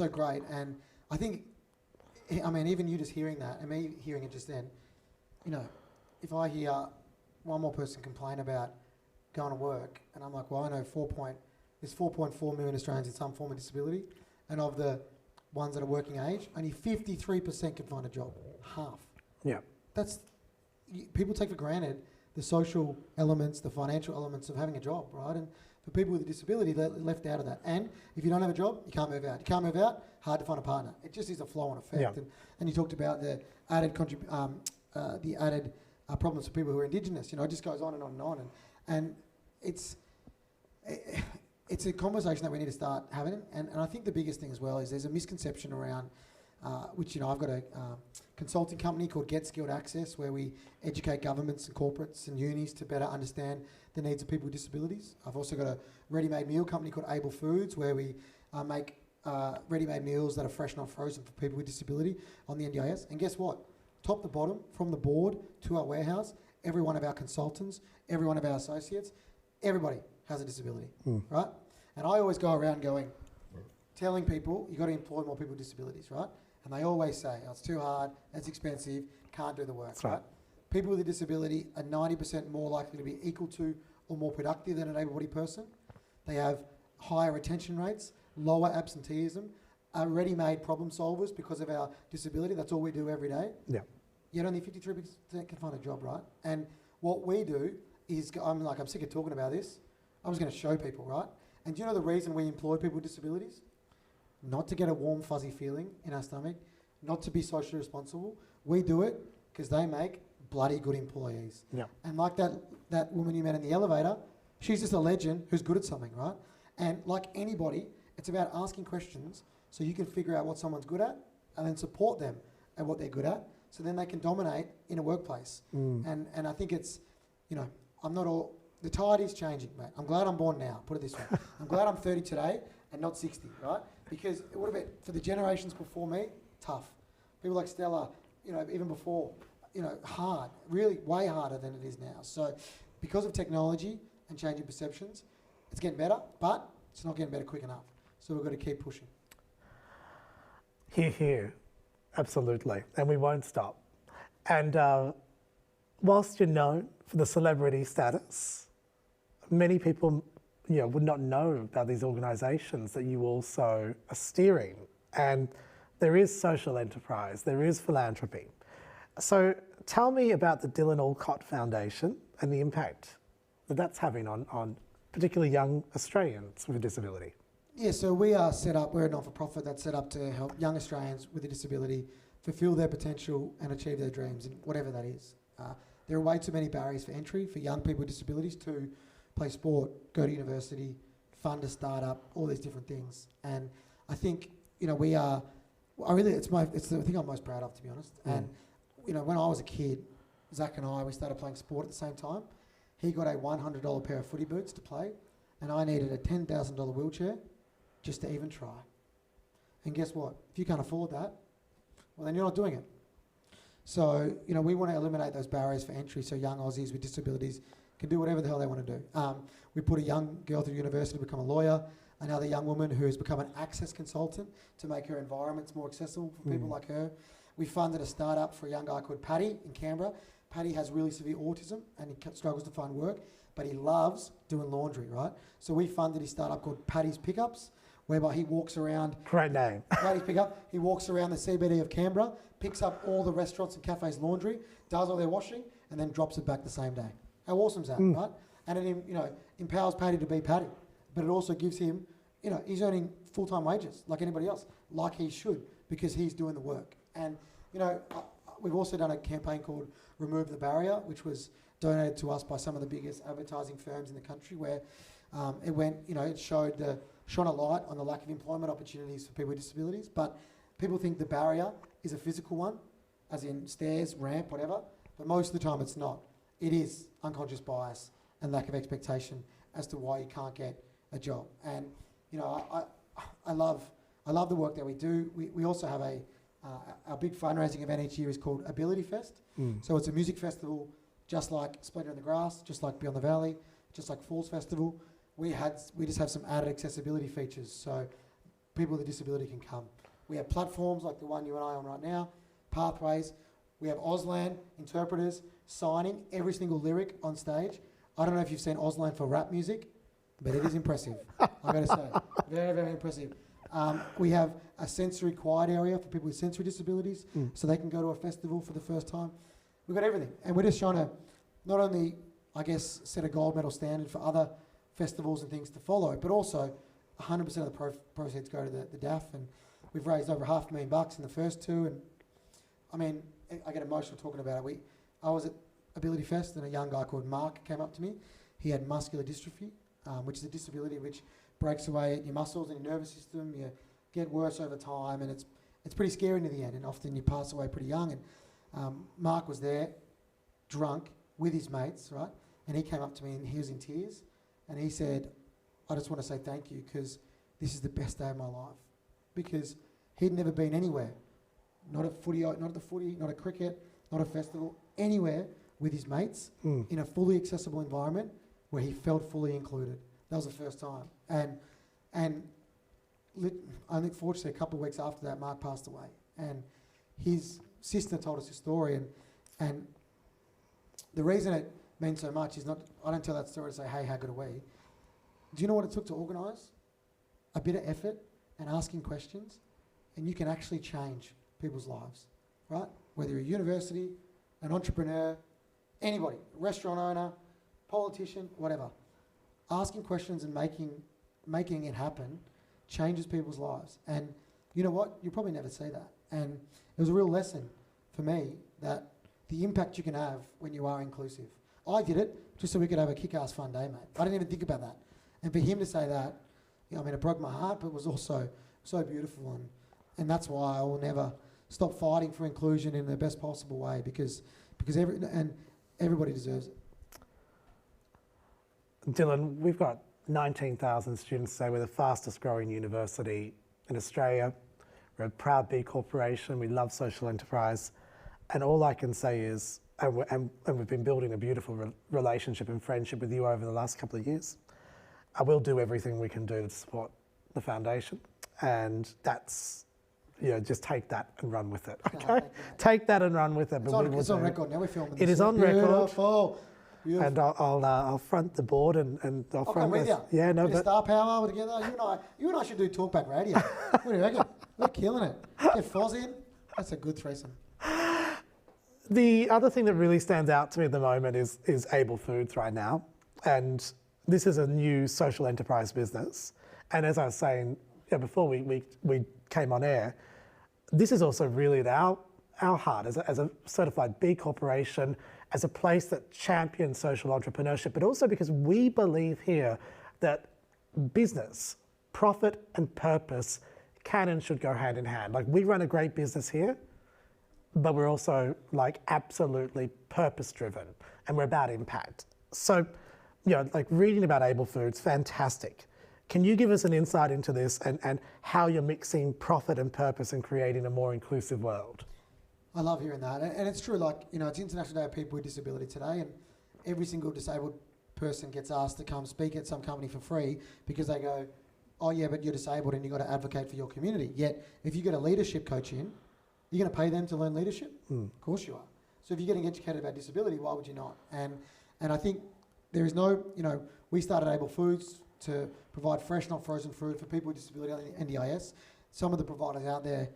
great. And I think, even you just hearing that, and me hearing it just then, if I hear one more person complain about going to work, and I'm like, well, I know there's 4.4 million Australians with some form of disability, and of the ones that are working age, only 53% can find a job. Half. Yeah. People take for granted the social elements, the financial elements of having a job, right? And for people with a disability, they're left out of that. And if you don't have a job, you can't move out. You can't move out, hard to find a partner. It just is a flow-on effect. Yeah. And you talked about the added problems for people who are Indigenous. It just goes on and on and on. And it's a conversation that we need to start having. And I think the biggest thing as well is there's a misconception around, which, I've got a consulting company called Get Skilled Access, where we educate governments and corporates and unis to better understand the needs of people with disabilities. I've also got a ready-made meal company called Able Foods, where we make ready-made meals that are fresh, not frozen, for people with disability on the NDIS. And guess what? Top to bottom, from the board to our warehouse, every one of our consultants, every one of our associates, everybody has a disability, right? And I always go around telling people, you've got to employ more people with disabilities, right? And they always say, it's too hard, it's expensive, can't do the work, That's right? People with a disability are 90% more likely to be equal to or more productive than an able-bodied person. They have higher retention rates, lower absenteeism, are ready-made problem solvers because of our disability. That's all we do every day. Yeah. Yet only 53% can find a job, right? And what we do is, I'm sick of talking about this. I'm just going to show people, right? And do you know the reason we employ people with disabilities? Not to get a warm, fuzzy feeling in our stomach, not to be socially responsible. We do it because they make bloody good employees. Yeah. And like that woman you met in the elevator, she's just a legend who's good at something, right? And like anybody, it's about asking questions so you can figure out what someone's good at and then support them at what they're good at so then they can dominate in a workplace. And I think it's, I'm not all, the tide is changing, mate. I'm glad I'm born now, put it this way. I'm glad I'm 30 today and not 60, right? Because it would have been, for the generations before me, tough. People like Stella, even before, hard, really way harder than it is now. So because of technology and changing perceptions, it's getting better, but it's not getting better quick enough. So we've got to keep pushing. Here, absolutely, and we won't stop. And whilst you're known for the celebrity status, many people would not know about these organisations that you also are steering. And there is social enterprise, there is philanthropy. So tell me about the Dylan Alcott Foundation and the impact that that's having on particularly young Australians with a disability. Yeah, so we are set up, we're a not-for-profit that's set up to help young Australians with a disability fulfil their potential and achieve their dreams, and whatever that is. There are way too many barriers for entry for young people with disabilities to play sport, go to university, fund a startup, all these different things. And I think, we are, it's the thing I'm most proud of, to be honest. And, when I was a kid, Zach and we started playing sport at the same time. He got a $100 pair of footy boots to play, and I needed a $10,000 wheelchair just to even try. And guess what? If you can't afford that, well, then you're not doing it. So, we want to eliminate those barriers for entry so young Aussies with disabilities can do whatever the hell they want to do. We put a young girl through university to become a lawyer, another young woman who has become an access consultant to make her environments more accessible for people like her. We funded a startup for a young guy called Paddy in Canberra. Paddy has really severe autism and he struggles to find work, but he loves doing laundry, right? So we funded his startup called Paddy's Pickups, whereby he walks around... Great name. Paddy's Pickup. He walks around the CBD of Canberra, picks up all the restaurants and cafes' laundry, does all their washing, and then drops it back the same day. How awesome is that, right? And it empowers Paddy to be Paddy, but it also gives him, he's earning full-time wages like anybody else, like he should, because he's doing the work. And, we've also done a campaign called Remove the Barrier, which was donated to us by some of the biggest advertising firms in the country, where it went, it shone a light on the lack of employment opportunities for people with disabilities. But people think the barrier is a physical one, as in stairs, ramp, whatever, but most of the time it's not. It is unconscious bias and lack of expectation as to why you can't get a job. And, I love the work that we do. We also have our big fundraising event each year is called Ability Fest. So it's a music festival, just like Splendor in the Grass, just like Beyond the Valley, just like Falls Festival. We just have some added accessibility features so people with a disability can come. We have platforms like the one you and I are on right now, pathways. We have Auslan interpreters signing every single lyric on stage. I don't know if you've seen Auslan for rap music, but it is impressive. I've got to say, very, very impressive. We have a sensory quiet area for people with sensory disabilities, so they can go to a festival for the first time. We've got everything, and we're just trying to not only, set a gold medal standard for other festivals and things to follow, but also 100% of the proceeds go to the DAF, and we've raised over $500,000 in the first two. And I mean, I get emotional talking about it. I was at Ability Fest, and a young guy called Mark came up to me. He had muscular dystrophy, which is a disability which breaks away at your muscles and your nervous system. You get worse over time, and it's pretty scary in the end, and often you pass away pretty young. And Mark was there, drunk, with his mates, right? And he came up to me and he was in tears, and he said, I just want to say thank you because this is the best day of my life. Because he'd never been anywhere, not at the footy, not at cricket, not a festival, anywhere with his mates in a fully accessible environment where he felt fully included. That was the first time. And I think fortunately a couple of weeks after that, Mark passed away. And his sister told us his story. And the reason it meant so much is not, I don't tell that story to say, hey, how good are we? Do you know what it took to organise? A bit of effort and asking questions and you can actually change people's lives, right? Whether you're a university, an entrepreneur, anybody, restaurant owner, politician, whatever. Asking questions and making it happen changes people's lives. And you know what? You'll probably never see that. And it was a real lesson for me that the impact you can have when you are inclusive. I did it just so we could have a kick-ass fun day, mate. I didn't even think about that. And for him to say that, it broke my heart, but it was also so beautiful. And that's why I will never stop fighting for inclusion in the best possible way because everybody deserves it. Dylan, we've got 19,000 students today. We're the fastest growing university in Australia. We're a proud B Corporation. We love social enterprise. And all I can say is, and we've been building a beautiful relationship and friendship with you over the last couple of years. I will do everything we can do to support the foundation. And that's, just take that and run with it, okay? Take that and run with it. It's on record now, we're filming this. It is on record. Beautiful. And I'll front the board and I'll front come with you. Yeah, no, but star power together. You and I should do talkback radio. What do you reckon? We're killing it. Get Foz in. That's a good threesome. the other thing that really stands out to me at the moment is Able Foods right now, and this is a new social enterprise business. And as I was saying before we came on air, this is also really at our heart as a certified B Corporation, as a place that champions social entrepreneurship, but also because we believe here that business, profit and purpose can and should go hand in hand. Like, we run a great business here, but we're also absolutely purpose driven, and we're about impact. So, reading about Able Foods, fantastic. Can you give us an insight into this and how you're mixing profit and purpose and creating a more inclusive world? I love hearing that. And it's true, it's International Day of People with Disability today, and every single disabled person gets asked to come speak at some company for free because they go, oh yeah, but you're disabled and you've got to advocate for your community. Yet, if you get a leadership coach in, you're going to pay them to learn leadership? Of course you are. So if you're getting educated about disability, why would you not? And I think there is no, we started Able Foods to provide fresh, not frozen food for people with disability on the NDIS. Some of the providers out there,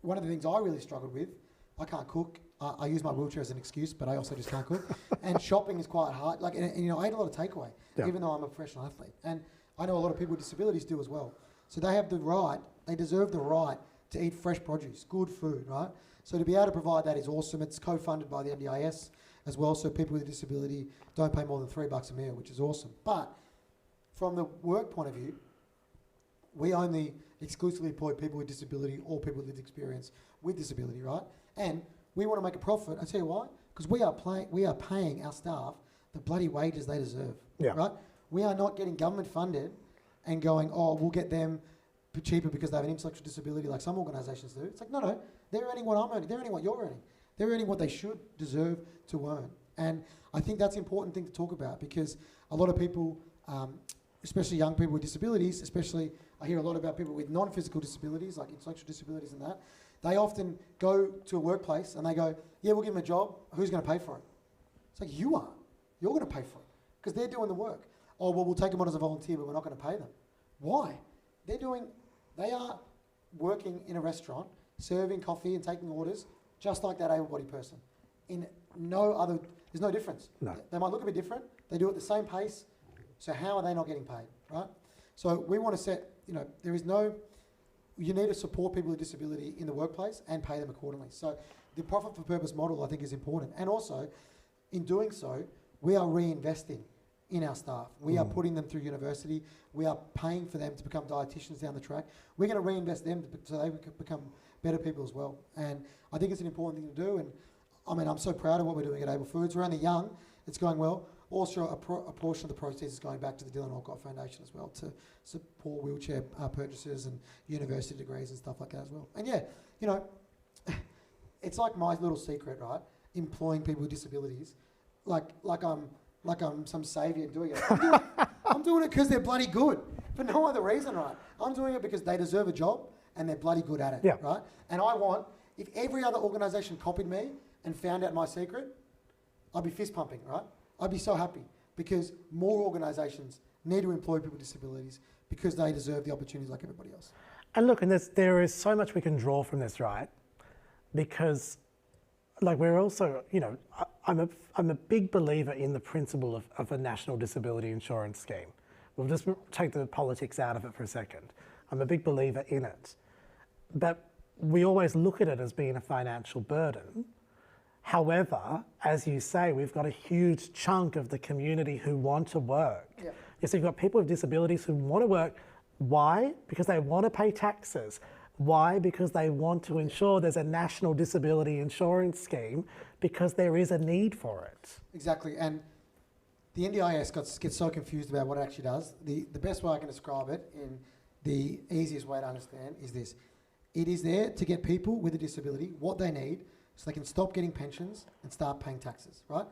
one of the things I really struggled with, I can't cook. I use my wheelchair as an excuse, but I also just can't cook. And shopping is quite hard. I ate a lot of takeaway, even though I'm a professional athlete. And I know a lot of people with disabilities do as well. So they have the right, they deserve the right to eat fresh produce, good food, right? So to be able to provide that is awesome. It's co-funded by the NDIS as well, so people with a disability don't pay more than $3 a meal, which is awesome. But from the work point of view, we only exclusively employ people with disability or people with experience with disability, right? And we want to make a profit. I tell you why, because we are paying our staff the bloody wages they deserve, right? We are not getting government funded and going, oh, we'll get them cheaper because they have an intellectual disability like some organisations do. It's like, no, they're earning what I'm earning. They're earning what you're earning. They're earning what they should deserve to earn. And I think that's an important thing to talk about, because a lot of people, especially young people with disabilities, especially I hear a lot about people with non-physical disabilities, like intellectual disabilities and that, they often go to a workplace and they go, yeah, we'll give them a job. Who's going to pay for it? It's like, you are. You're going to pay for it because they're doing the work. Oh, well, we'll take them on as a volunteer, but we're not going to pay them. Why? They are working in a restaurant, serving coffee and taking orders, just like that able-bodied person. There's no difference. No. They might look a bit different. They do it at the same pace. So how are they not getting paid, right? So we want to set, you need to support people with disability in the workplace and pay them accordingly. So the profit for purpose model, I think, is important. And also, in doing so, we are reinvesting in our staff. We are putting them through university. We are paying for them to become dietitians down the track. We're going to reinvest them so they can become better people as well. And I think it's an important thing to do. And I'm so proud of what we're doing at Able Foods. We're only young. It's going well. Also, a portion of the proceeds is going back to the Dylan Alcott Foundation as well to support wheelchair purchases and university degrees and stuff like that as well. And it's like my little secret, right? Employing people with disabilities, like I'm some saviour doing it. I'm doing it because they're bloody good, for no other reason, right? I'm doing it because they deserve a job and they're bloody good at it, right? And I want, if every other organisation copied me and found out my secret, I'd be fist pumping, right? I'd be so happy, because more organisations need to employ people with disabilities because they deserve the opportunities like everybody else. And look, and there is so much we can draw from this, right? Because, like, we're also, I'm a big believer in the principle of a national disability insurance scheme. We'll just take the politics out of it for a second. I'm a big believer in it. But we always look at it as being a financial burden. However, as you say, we've got a huge chunk of the community who want to work. Yeah. So you've got people with disabilities who want to work. Why? Because they want to pay taxes. Why? Because they want to ensure there's a national disability insurance scheme, because there is a need for it. Exactly. And the NDIS gets so confused about what it actually does. The best way I can describe it, in the easiest way to understand, is this. It is there to get people with a disability what they need so they can stop getting pensions and start paying taxes, right?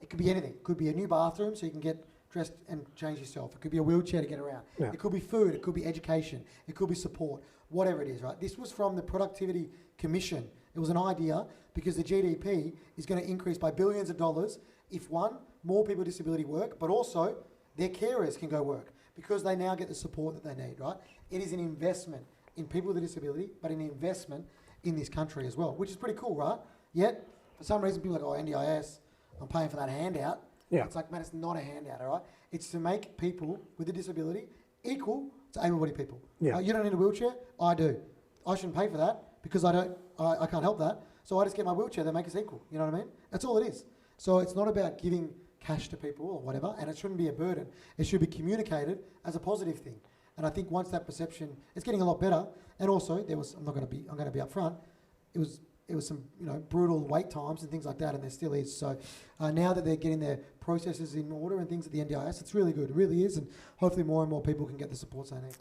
It could be anything. It could be a new bathroom so you can get dressed and change yourself. It could be a wheelchair to get around. Yeah. It could be food. It could be education. It could be support, whatever it is, right? This was from the Productivity Commission. It was an idea because the GDP is going to increase by billions of dollars if, one, more people with disability work, but also their carers can go work because they now get the support that they need, right? It is an investment in people with a disability, but an investment in this country as well, which is pretty cool, right? Yet, for some reason, people are like, oh, NDIS, I'm paying for that handout. Yeah. It's like, man, it's not a handout, all right? It's to make people with a disability equal to able-bodied people. Yeah. You don't need a wheelchair? I do. I shouldn't pay for that because I can't help that. So I just get my wheelchair, they make us equal. You know what I mean? That's all it is. So it's not about giving cash to people or whatever, and it shouldn't be a burden. It should be communicated as a positive thing. And I think once that perception, it's getting a lot better. And also, I'm going to be upfront. It was some brutal wait times and things like that, and there still is. So now that they're getting their processes in order and things at the NDIS, it's really good. It really is, and hopefully more and more people can get the supports they need.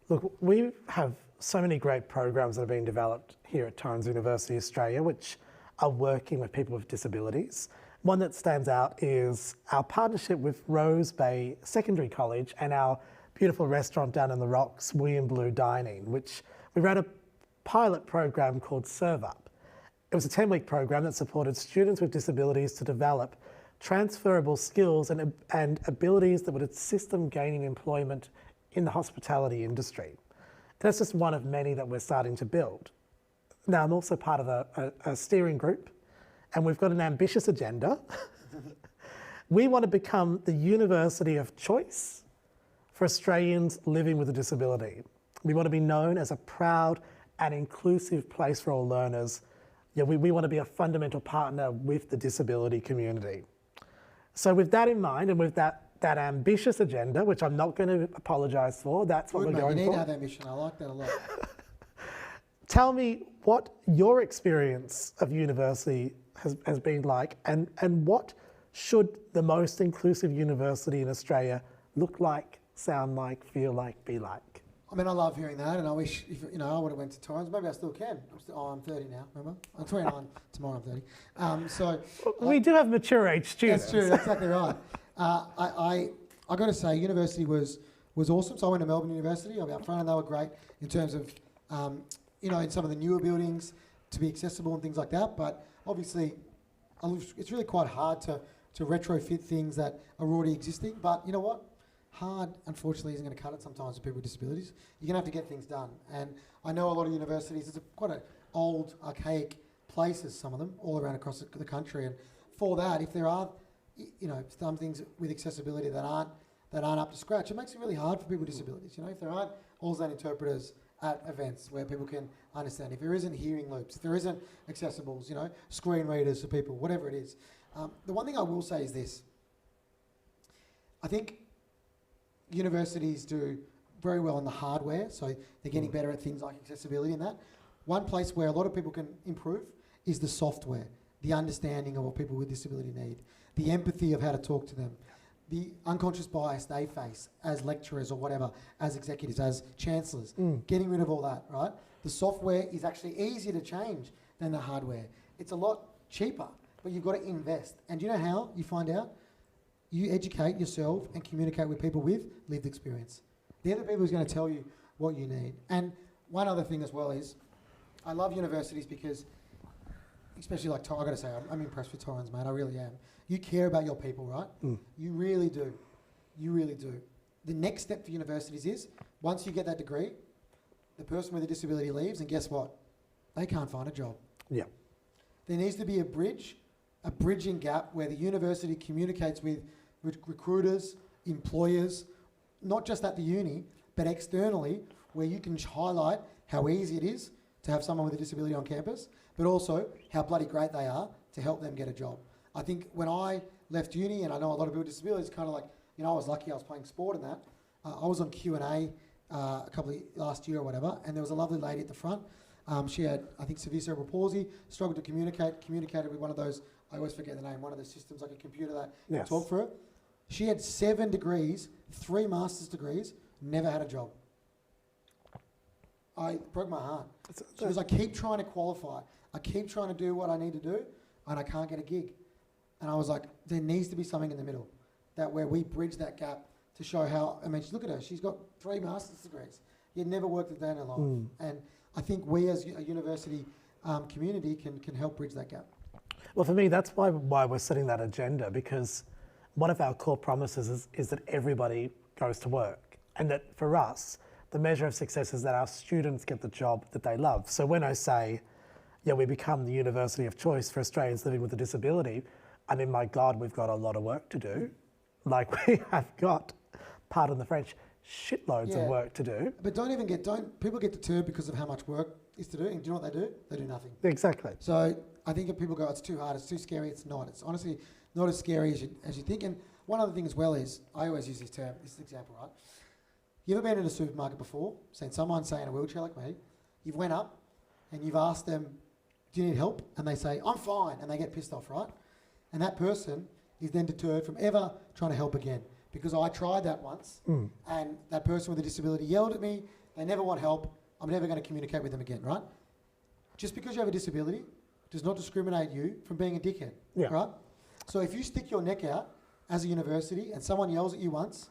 Look, we have so many great programs that are being developed here at Torrens University, Australia, which are working with people with disabilities. One that stands out is our partnership with Rose Bay Secondary College and our beautiful restaurant down in the Rocks, William Blue Dining, which we ran a pilot program called Serve Up. It was a 10-week program that supported students with disabilities to develop transferable skills and abilities that would assist them gaining employment in the hospitality industry. And that's just one of many that we're starting to build. Now, I'm also part of a steering group, and we've got an ambitious agenda. We want to become the university of choice for Australians living with a disability. We want to be known as a proud and inclusive place for all learners. Yeah, we want to be a fundamental partner with the disability community. So with that in mind, and with that ambitious agenda, which I'm not going to apologise for, that's what we're going for. You need to have ambition. I like that a lot. Tell me what your experience of university has been like, and what should the most inclusive university in Australia look like, sound like, feel like, be like? I mean, I love hearing that, and I wish I would have went to Torrens. Maybe I still can. I'm 30 now. Remember, I'm 29 tomorrow. I'm 30. We do have mature age students. That's true. That's exactly right. I got to say, university was awesome. So I went to Melbourne University. I'll be up front, and they were great in terms of in some of the newer buildings to be accessible and things like that. But obviously, it's really quite hard to retrofit things that are already existing. But you know what? Hard, unfortunately, isn't going to cut it sometimes for people with disabilities. You're going to have to get things done. And I know a lot of universities, it's quite an old, archaic places, some of them, all around across the country. And for that, if there are, some things with accessibility that aren't up to scratch, it makes it really hard for people with disabilities. If there aren't all-zone interpreters at events where people can understand, if there isn't hearing loops, if there isn't accessibles, screen readers for people, whatever it is. The one thing I will say is this. I think universities do very well on the hardware, so they're getting better at things like accessibility and that. One place where a lot of people can improve is the software, the understanding of what people with disability need, the empathy of how to talk to them, the unconscious bias they face as lecturers or whatever, as executives, as chancellors, getting rid of all that, right? The software is actually easier to change than the hardware. It's a lot cheaper, but you've got to invest. And do you know how you find out? You educate yourself and communicate with people with lived experience. They're the people who's going to tell you what you need. And one other thing as well is, I love universities because, especially like, I've got to say, I'm impressed with Torrens, mate, I really am. You care about your people, right? You really do. You really do. The next step for universities is, once you get that degree, the person with a disability leaves, and guess what? They can't find a job. Yeah. There needs to be a bridging gap where the university communicates with recruiters, employers, not just at the uni, but externally, where you can highlight how easy it is to have someone with a disability on campus, but also how bloody great they are to help them get a job. I think when I left uni, and I know a lot of people with disabilities, kind of like, you know, I was lucky I was playing sport and that. I was on Q&A a couple of last year or whatever, and there was a lovely lady at the front. She had, I think, severe cerebral palsy, struggled to communicated with one of those, I always forget the name, one of the systems like a computer that Yes. talk for her. She had 7 degrees, 3 master's degrees, never had a job. I broke my heart. She was, I keep trying to qualify. I keep trying to do what I need to do, and I can't get a gig. And I was like, there needs to be something in the middle, that where we bridge that gap to show how, I mean, look at her, she's got 3 master's degrees. Yet never worked a day in her life. And I think we as a university community can help bridge that gap. Well, for me, that's why we're setting that agenda, because one of our core promises is that everybody goes to work, and that for us, the measure of success is that our students get the job that they love. So when I say, yeah, we become the university of choice for Australians living with a disability, I mean, my God, we've got a lot of work to do. Like, we have got, pardon the French, shitloads of work to do. But people get deterred because of how much work is to do, and do you know what they do? They do nothing. Exactly. So I think if people go, it's too hard, it's too scary, it's not. It's honestly not as scary as you think. And one other thing as well is, I always use this example, right? You ever been in a supermarket before, seen someone, say, in a wheelchair like me, you've went up and you've asked them, do you need help? And they say, I'm fine, and they get pissed off, right? And that person is then deterred from ever trying to help again. Because I tried that once, and that person with a disability yelled at me, they never want help, I'm never going to communicate with them again, right? Just because you have a disability does not discriminate you from being a dickhead, right? So if you stick your neck out as a university and someone yells at you once,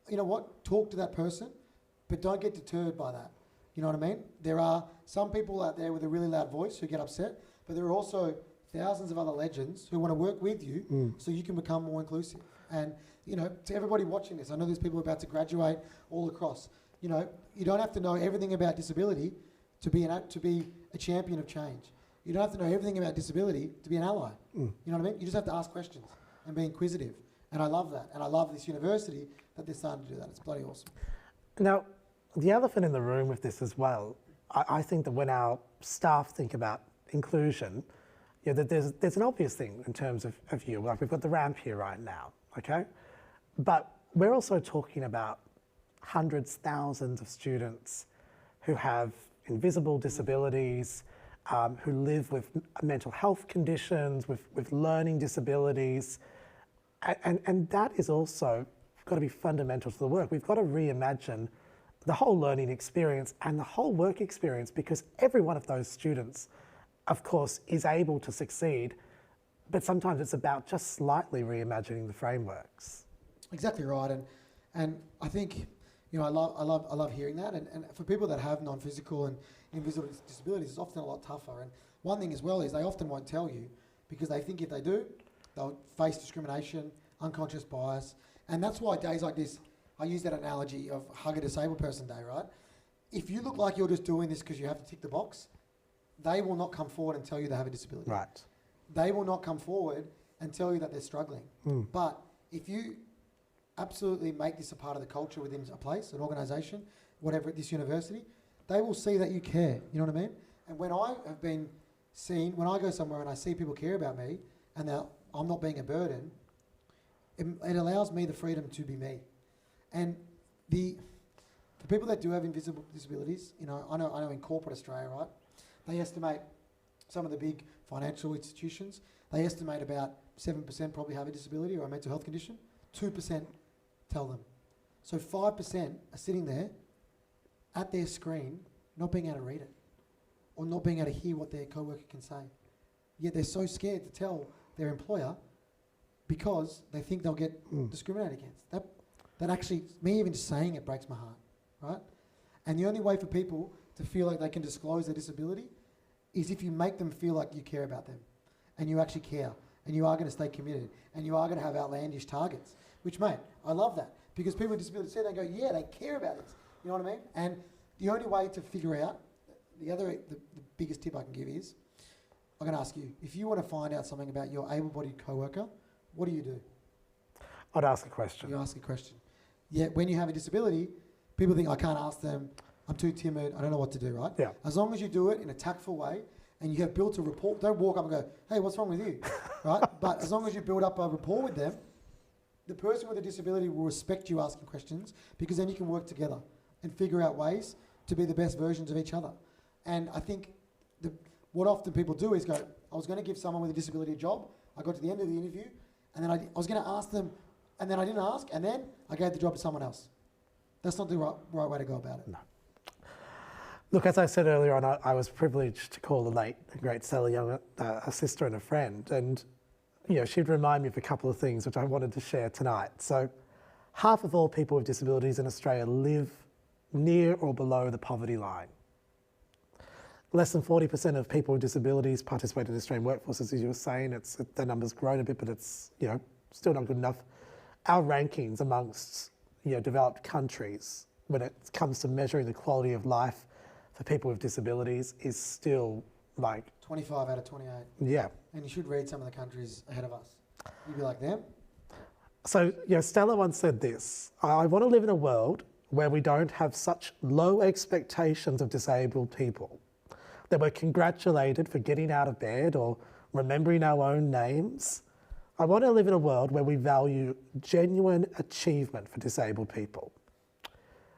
you know what? Talk to that person, but don't get deterred by that. You know what I mean? There are some people out there with a really loud voice who get upset, but there are also thousands of other legends who want to work with you so you can become more inclusive. And, you know, to everybody watching this, I know there's people about to graduate all across. You know, you don't have to know everything about disability to be a champion of change. You don't have to know everything about disability to be an ally. You know what I mean? You just have to ask questions and be inquisitive. And I love that. And I love this university that they're starting to do that. It's bloody awesome. Now, the elephant in the room with this as well, I think that when our staff think about inclusion, yeah, that there's an obvious thing in terms of you. Like, we've got the ramp here right now, okay? But we're also talking about hundreds, thousands of students who have invisible disabilities, who live with mental health conditions, with learning disabilities. And that is also got to be fundamental to the work. We've got to reimagine the whole learning experience and the whole work experience, because every one of those students, of course, is able to succeed, but sometimes it's about just slightly reimagining the frameworks. Exactly right. And I think, you know, I love hearing that. And for people that have non-physical and invisible disabilities, it's often a lot tougher. And one thing as well is they often won't tell you, because they think if they do, they'll face discrimination, unconscious bias. And that's why days like this, I use that analogy of Hug a Disabled Person Day, right? If you look like you're just doing this because you have to tick the box, they will not come forward and tell you they have a disability. Right. They will not come forward and tell you that they're struggling. But if you absolutely make this a part of the culture within a place, an organisation, whatever, at this university, they will see that you care. You know what I mean? And when I have been seen, when I go somewhere and I see people care about me, and I'm not being a burden, it allows me the freedom to be me. And for people that do have invisible disabilities, you know, I know in corporate Australia, right, they estimate, some of the big financial institutions, they estimate about 7% probably have a disability or a mental health condition. 2% tell them. So 5% are sitting there at their screen, not being able to read it, or not being able to hear what their co-worker can say. Yet they're so scared to tell their employer because they think they'll get discriminated against. That actually, me even just saying it breaks my heart, right? And the only way for people to feel like they can disclose their disability is if you make them feel like you care about them, and you actually care, and you are going to stay committed, and you are going to have outlandish targets, which, mate, I love that, because people with disabilities say, they go, yeah, they care about this, you know what I mean? And the only way to figure out, the biggest tip I can give is, I'm going to ask you, if you want to find out something about your able-bodied co-worker, what do? I'd ask a question. You ask a question. Yet when you have a disability, people think, I can't ask them, I'm too timid, I don't know what to do, right? Yeah. As long as you do it in a tactful way and you have built a rapport, don't walk up and go, hey, what's wrong with you, right? But as long as you build up a rapport with them, the person with a disability will respect you asking questions, because then you can work together and figure out ways to be the best versions of each other. And I think what often people do is go, I was going to give someone with a disability a job, I got to the end of the interview, and then I was going to ask them, and then I didn't ask, and then I gave the job to someone else. That's not the right way to go about it. No. Look, as I said earlier on, I was privileged to call the late, great Stella Young a sister and a friend, and she'd remind me of a couple of things which I wanted to share tonight. So, half of all people with disabilities in Australia live near or below the poverty line. Less than 40% of people with disabilities participate in the Australian workforces, as you were saying. The number's grown a bit, but it's still not good enough. Our rankings amongst developed countries, when it comes to measuring the quality of life for people with disabilities, is still like 25 out of 28. Yeah. And you should read some of the countries ahead of us. You'd be like them. So Stella once said this: I want to live in a world where we don't have such low expectations of disabled people, that we're congratulated for getting out of bed or remembering our own names. I want to live in a world where we value genuine achievement for disabled people.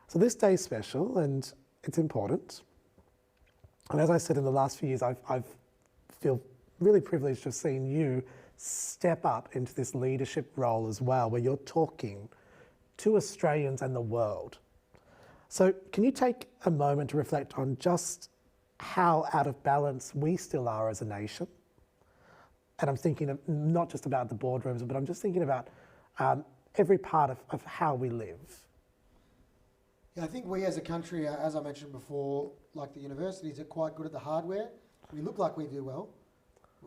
So this day's special and it's important. And as I said, in the last few years, I feel really privileged to have seen you step up into this leadership role as well, where you're talking to Australians and the world. So can you take a moment to reflect on just how out of balance we still are as a nation? And I'm thinking of not just about the boardrooms, but I'm just thinking about every part of how we live. Yeah, I think we as a country, as I mentioned before, like the universities, are quite good at the hardware. We look like we do well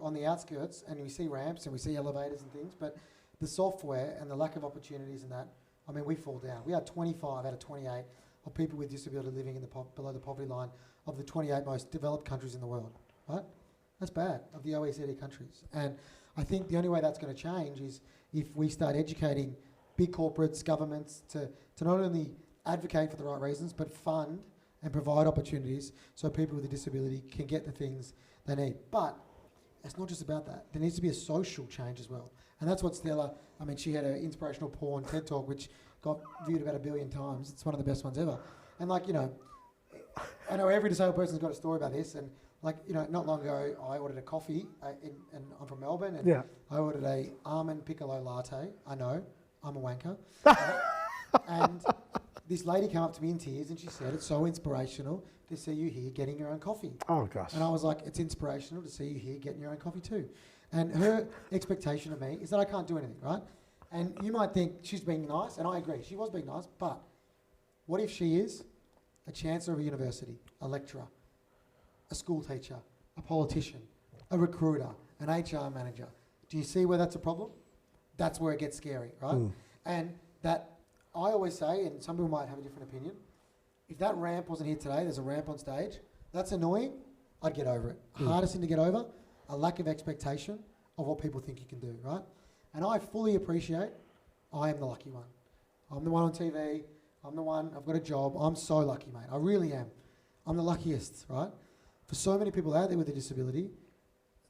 on the outskirts, and we see ramps and we see elevators and things, but the software and the lack of opportunities in that, I mean, we fall down. We are 25 out of 28 of people with disability living in below the poverty line of the 28 most developed countries in the world, right? That's bad, of the OECD countries. And I think the only way that's going to change is if we start educating big corporates, governments, to not only advocate for the right reasons, but fund and provide opportunities so people with a disability can get the things they need. But it's not just about that. There needs to be a social change as well. And that's what Stella, I mean, she had an inspirational porn TED Talk, which got viewed about 1 billion times. It's one of the best ones ever. And I know every disabled person's got a story about this. And not long ago, I ordered a coffee, and I'm from Melbourne, and Yeah. I ordered a almond piccolo latte. I know, I'm a wanker. And this lady came up to me in tears and she said, it's so inspirational to see you here getting your own coffee. Oh gosh. And I was like, it's inspirational to see you here getting your own coffee too. And her expectation of me is that I can't do anything, right? And you might think she's being nice, and I agree, she was being nice, but what if she is a chancellor of a university, a lecturer, a school teacher, a politician, a recruiter, an HR manager? Do you see where that's a problem? That's where it gets scary, right? Mm. And that, I always say, and some people might have a different opinion, if that ramp wasn't here today, there's a ramp on stage, that's annoying, I'd get over it. Hardest thing to get over, a lack of expectation of what people think you can do, right? And I fully appreciate I am the lucky one. I'm the one on TV, I'm the one, I've got a job, I'm so lucky, mate, I really am. I'm the luckiest, right? For so many people out there with a disability,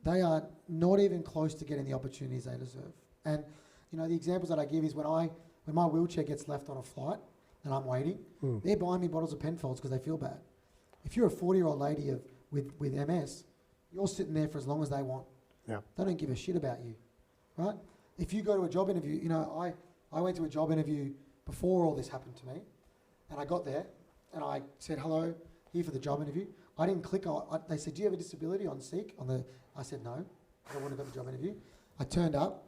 they are not even close to getting the opportunities they deserve. And the examples that I give is when my wheelchair gets left on a flight and I'm waiting, they're buying me bottles of Penfolds because they feel bad. If you're a 40-year-old lady with MS, you're sitting there for as long as they want. Yeah. They don't give a shit about you, right? If you go to a job interview, I went to a job interview before all this happened to me, and I got there and I said, hello, here for the job interview. I didn't click on, they said, do you have a disability on SEEK? I said no, I wouldn't have got the job interview. I turned up,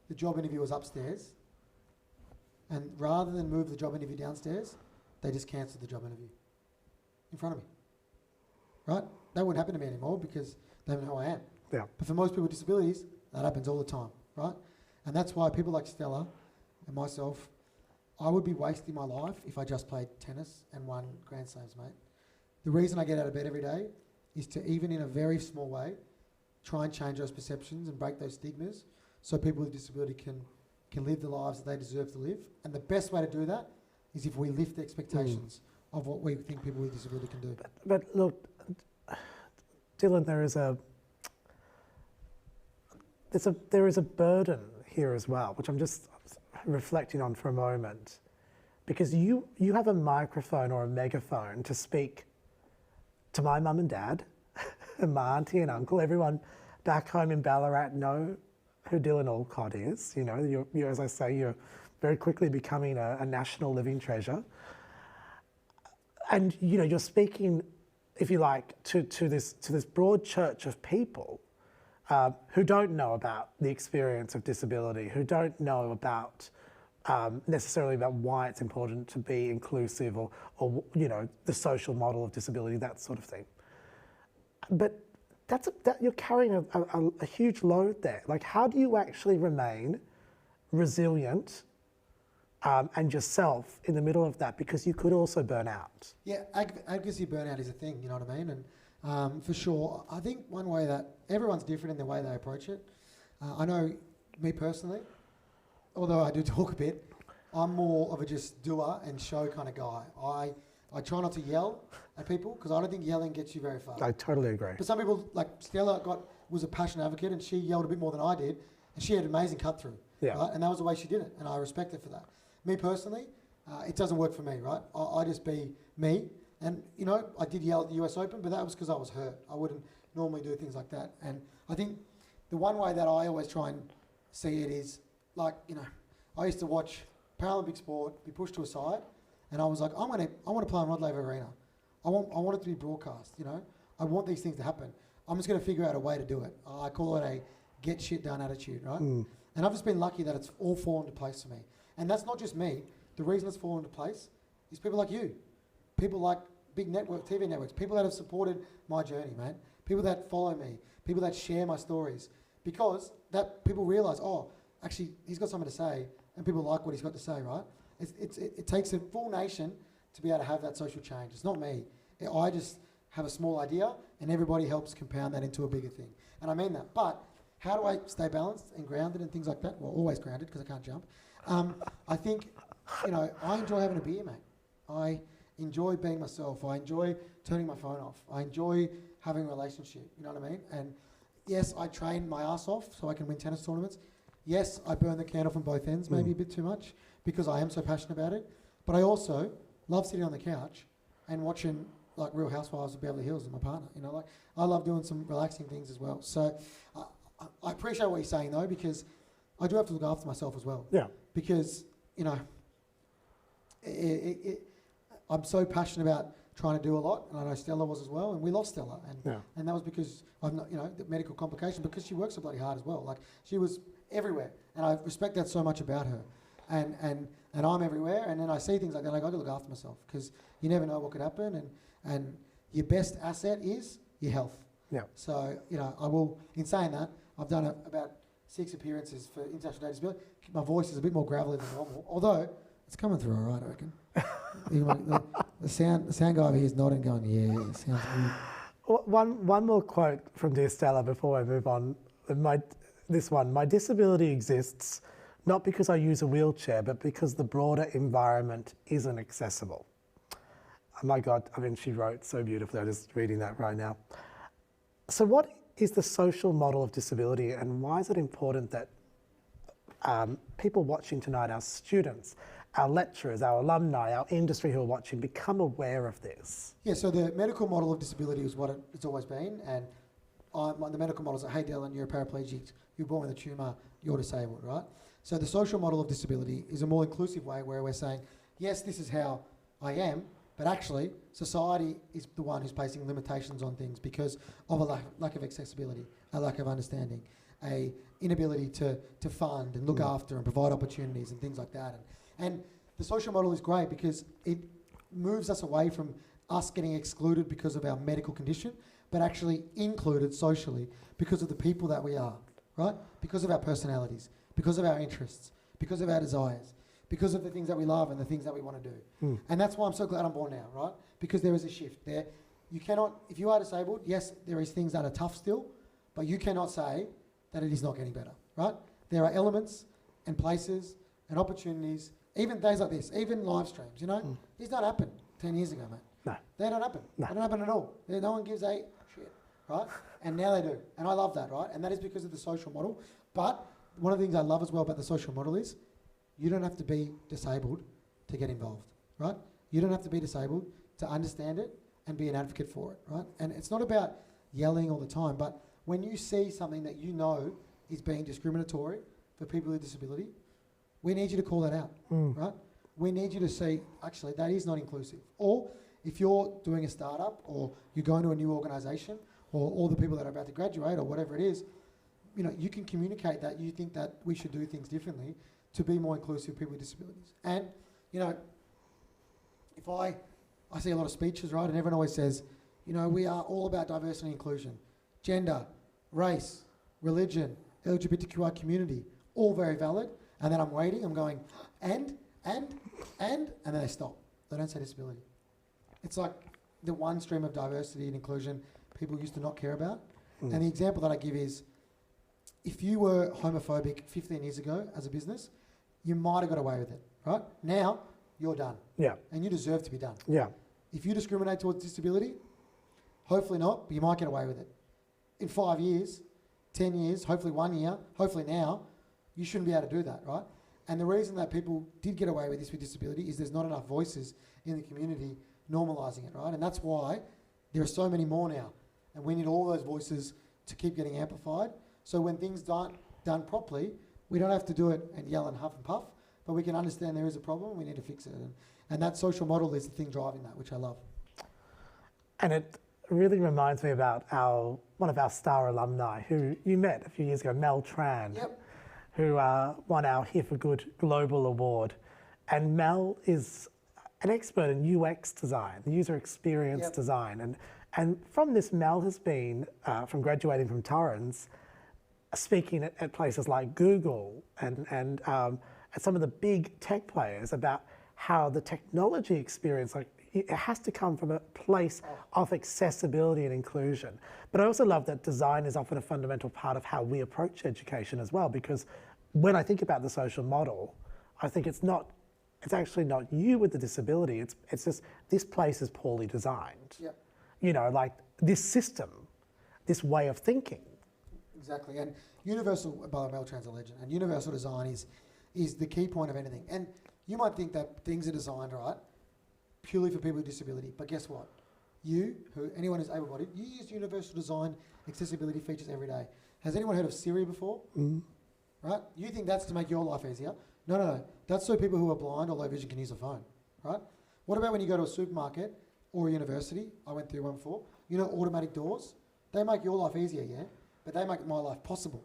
the job interview was upstairs, and rather than move the job interview downstairs, they just cancelled the job interview in front of me, right? That wouldn't happen to me anymore because they know who I am. Yeah. But for most people with disabilities, that happens all the time, right? And that's why people like Stella and myself, I would be wasting my life if I just played tennis and won Grand Slams, mate. the reason I get out of bed every day is to, even in a very small way, try and change those perceptions and break those stigmas so people with disability can live the lives that they deserve to live. And the best way to do that is if we lift the expectations of what we think people with disability can do. But look, Dylan, there is a burden here as well, which I'm just reflecting on for a moment, because you have a microphone or a megaphone to speak to my mum and dad, and my auntie and uncle. Everyone back home in Ballarat know who Dylan Alcott is. You know, you're, as I say, you're very quickly becoming a national living treasure. And you know, you're speaking, if you like, to this broad church of people who don't know about the experience of disability, who don't know about necessarily about why it's important to be inclusive, or you know, the social model of disability, that sort of thing. But you're carrying a huge load there. Like, how do you actually remain resilient and yourself in the middle of that? Because you could also burn out. Yeah, advocacy burnout is a thing, you know what I mean? And for sure, I think one way that everyone's different in the way they approach it. I know me personally, although I do talk a bit, I'm more of a just doer and show kind of guy. I try not to yell at people because I don't think yelling gets you very far. I totally agree. But some people, like Stella, was a passionate advocate, and she yelled a bit more than I did, and she had an amazing cut through. Yeah. Right? And that was the way she did it, and I respect her for that. Me personally, it doesn't work for me, right? I just be me, and you know, I did yell at the US Open, but that was because I was hurt. I wouldn't normally do things like that. And I think the one way that I always try and see it is, like, you know, I used to watch Paralympic sport be pushed to a side, and I was like, I want to play in Rod Laver Arena. I want it to be broadcast, you know. I want these things to happen. I'm just going to figure out a way to do it. I call it a get shit done attitude, right? And I've just been lucky that it's all fallen into place for me. And that's not just me. The reason it's fallen into place is people like you, people like big TV networks, people that have supported my journey, man, people that follow me, people that share my stories, because that people realise, oh, actually, he's got something to say, and people like what he's got to say, right? It takes a full nation to be able to have that social change. It's not me. I just have a small idea, and everybody helps compound that into a bigger thing. And I mean that. But how do I stay balanced and grounded and things like that? Well, always grounded because I can't jump. I think, you know, I enjoy having a beer, mate. I enjoy being myself. I enjoy turning my phone off. I enjoy having a relationship. You know what I mean? And yes, I train my ass off so I can win tennis tournaments. Yes, I burn the candle from both ends, maybe a bit too much, because I am so passionate about it. But I also love sitting on the couch and watching like Real Housewives of Beverly Hills with my partner. You know, like I love doing some relaxing things as well. So I appreciate what you're saying though, because I do have to look after myself as well. Yeah. Because, you know, I'm so passionate about trying to do a lot, and I know Stella was as well, and we lost Stella, and that was because of, you know, the medical complications, because she works so bloody hard as well. Like, she was everywhere, and I respect that so much about her, and I'm everywhere, and then I see things like that, like, I got to look after myself, because you never know what could happen, and your best asset is your health. Yeah. So, you know, I will, in saying that, I've done about 6 appearances for International Day Disability. My voice is a bit more gravelly than normal, although it's coming through all right, I reckon. the sound guy over here is nodding, going, yeah, it sounds good. One more quote from dear Stella before I move on. My disability exists not because I use a wheelchair, but because the broader environment isn't accessible. Oh my God, I mean, she wrote so beautifully. I'm just reading that right now. So what is the social model of disability, and why is it important that people watching tonight, our students, our lecturers, our alumni, our industry who are watching, become aware of this? Yeah, so the medical model of disability is what it's always been, and the medical model is like, hey Dylan, you're a paraplegic, you're born with a tumour, you're disabled, right? So the social model of disability is a more inclusive way where we're saying, yes, this is how I am, but actually society is the one who's placing limitations on things because of a lack of accessibility, a lack of understanding, a inability to fund and look after and provide opportunities and things like that. And the social model is great because it moves us away from us getting excluded because of our medical condition, but actually included socially because of the people that we are, right? Because of our personalities, because of our interests, because of our desires, because of the things that we love and the things that we want to do. And that's why I'm so glad I'm born now, right? Because there is a shift there. you cannot, if you are disabled, yes, there is things that are tough still, but you cannot say that it is not getting better, right? There are elements and places and opportunities, even days like this, even live streams, you know? These don't happen 10 years ago, mate. No. They don't happen. No. They don't happen at all. No one gives a shit, right? And now they do. And I love that, right? And that is because of the social model. But one of the things I love as well about the social model is you don't have to be disabled to get involved, right? You don't have to be disabled to understand it and be an advocate for it, right? And it's not about yelling all the time, but when you see something that you know is being discriminatory for people with disability, we need you to call that out, right? We need you to say, actually, that is not inclusive. Or if you're doing a startup or you're going to a new organisation or all the people that are about to graduate or whatever it is, you know, you can communicate that you think that we should do things differently to be more inclusive of people with disabilities. And, you know, if I see a lot of speeches, right, and everyone always says, you know, we are all about diversity and inclusion. Gender, race, religion, LGBTQI community, all very valid. And then I'm waiting, I'm going, and then they stop. They don't say disability. It's like the one stream of diversity and inclusion people used to not care about. And the example that I give is, if you were homophobic 15 years ago as a business, you might have got away with it, right? Now, you're done. Yeah. And you deserve to be done. Yeah. If you discriminate towards disability, hopefully not, but you might get away with it. In 5 years, 10 years, hopefully 1 year, hopefully now, you shouldn't be able to do that, right? And the reason that people did get away with this with disability is there's not enough voices in the community normalising it, right? And that's why there are so many more now. And we need all those voices to keep getting amplified. So when things aren't done properly, we don't have to do it and yell and huff and puff, but we can understand there is a problem, we need to fix it. And that social model is the thing driving that, which I love. And it really reminds me about one of our star alumni who you met a few years ago, Mel Tran, who won our Here for Good Global Award. And Mel is an expert in UX design, the user experience design. And from this, Mel has been, from graduating from Torrens, speaking at places like Google and some of the big tech players about how the technology experience, like, it has to come from a place of accessibility and inclusion. But I also love that design is often a fundamental part of how we approach education as well, because when I think about the social model, I think it's actually not you with the disability, it's just this place is poorly designed. Yep. You know, like this system, this way of thinking. Exactly, and universal, by Mel Tran's a legend, and universal design is the key point of anything. And you might think that things are designed, right, purely for people with disability, but guess what? Anyone who's able-bodied, you use universal design accessibility features every day. Has anyone heard of Siri before? Right? You think that's to make your life easier? No. That's so people who are blind or low vision can use a phone, right? What about when you go to a supermarket or a university? I went through one before. You know, automatic doors? They make your life easier, yeah? But they make my life possible.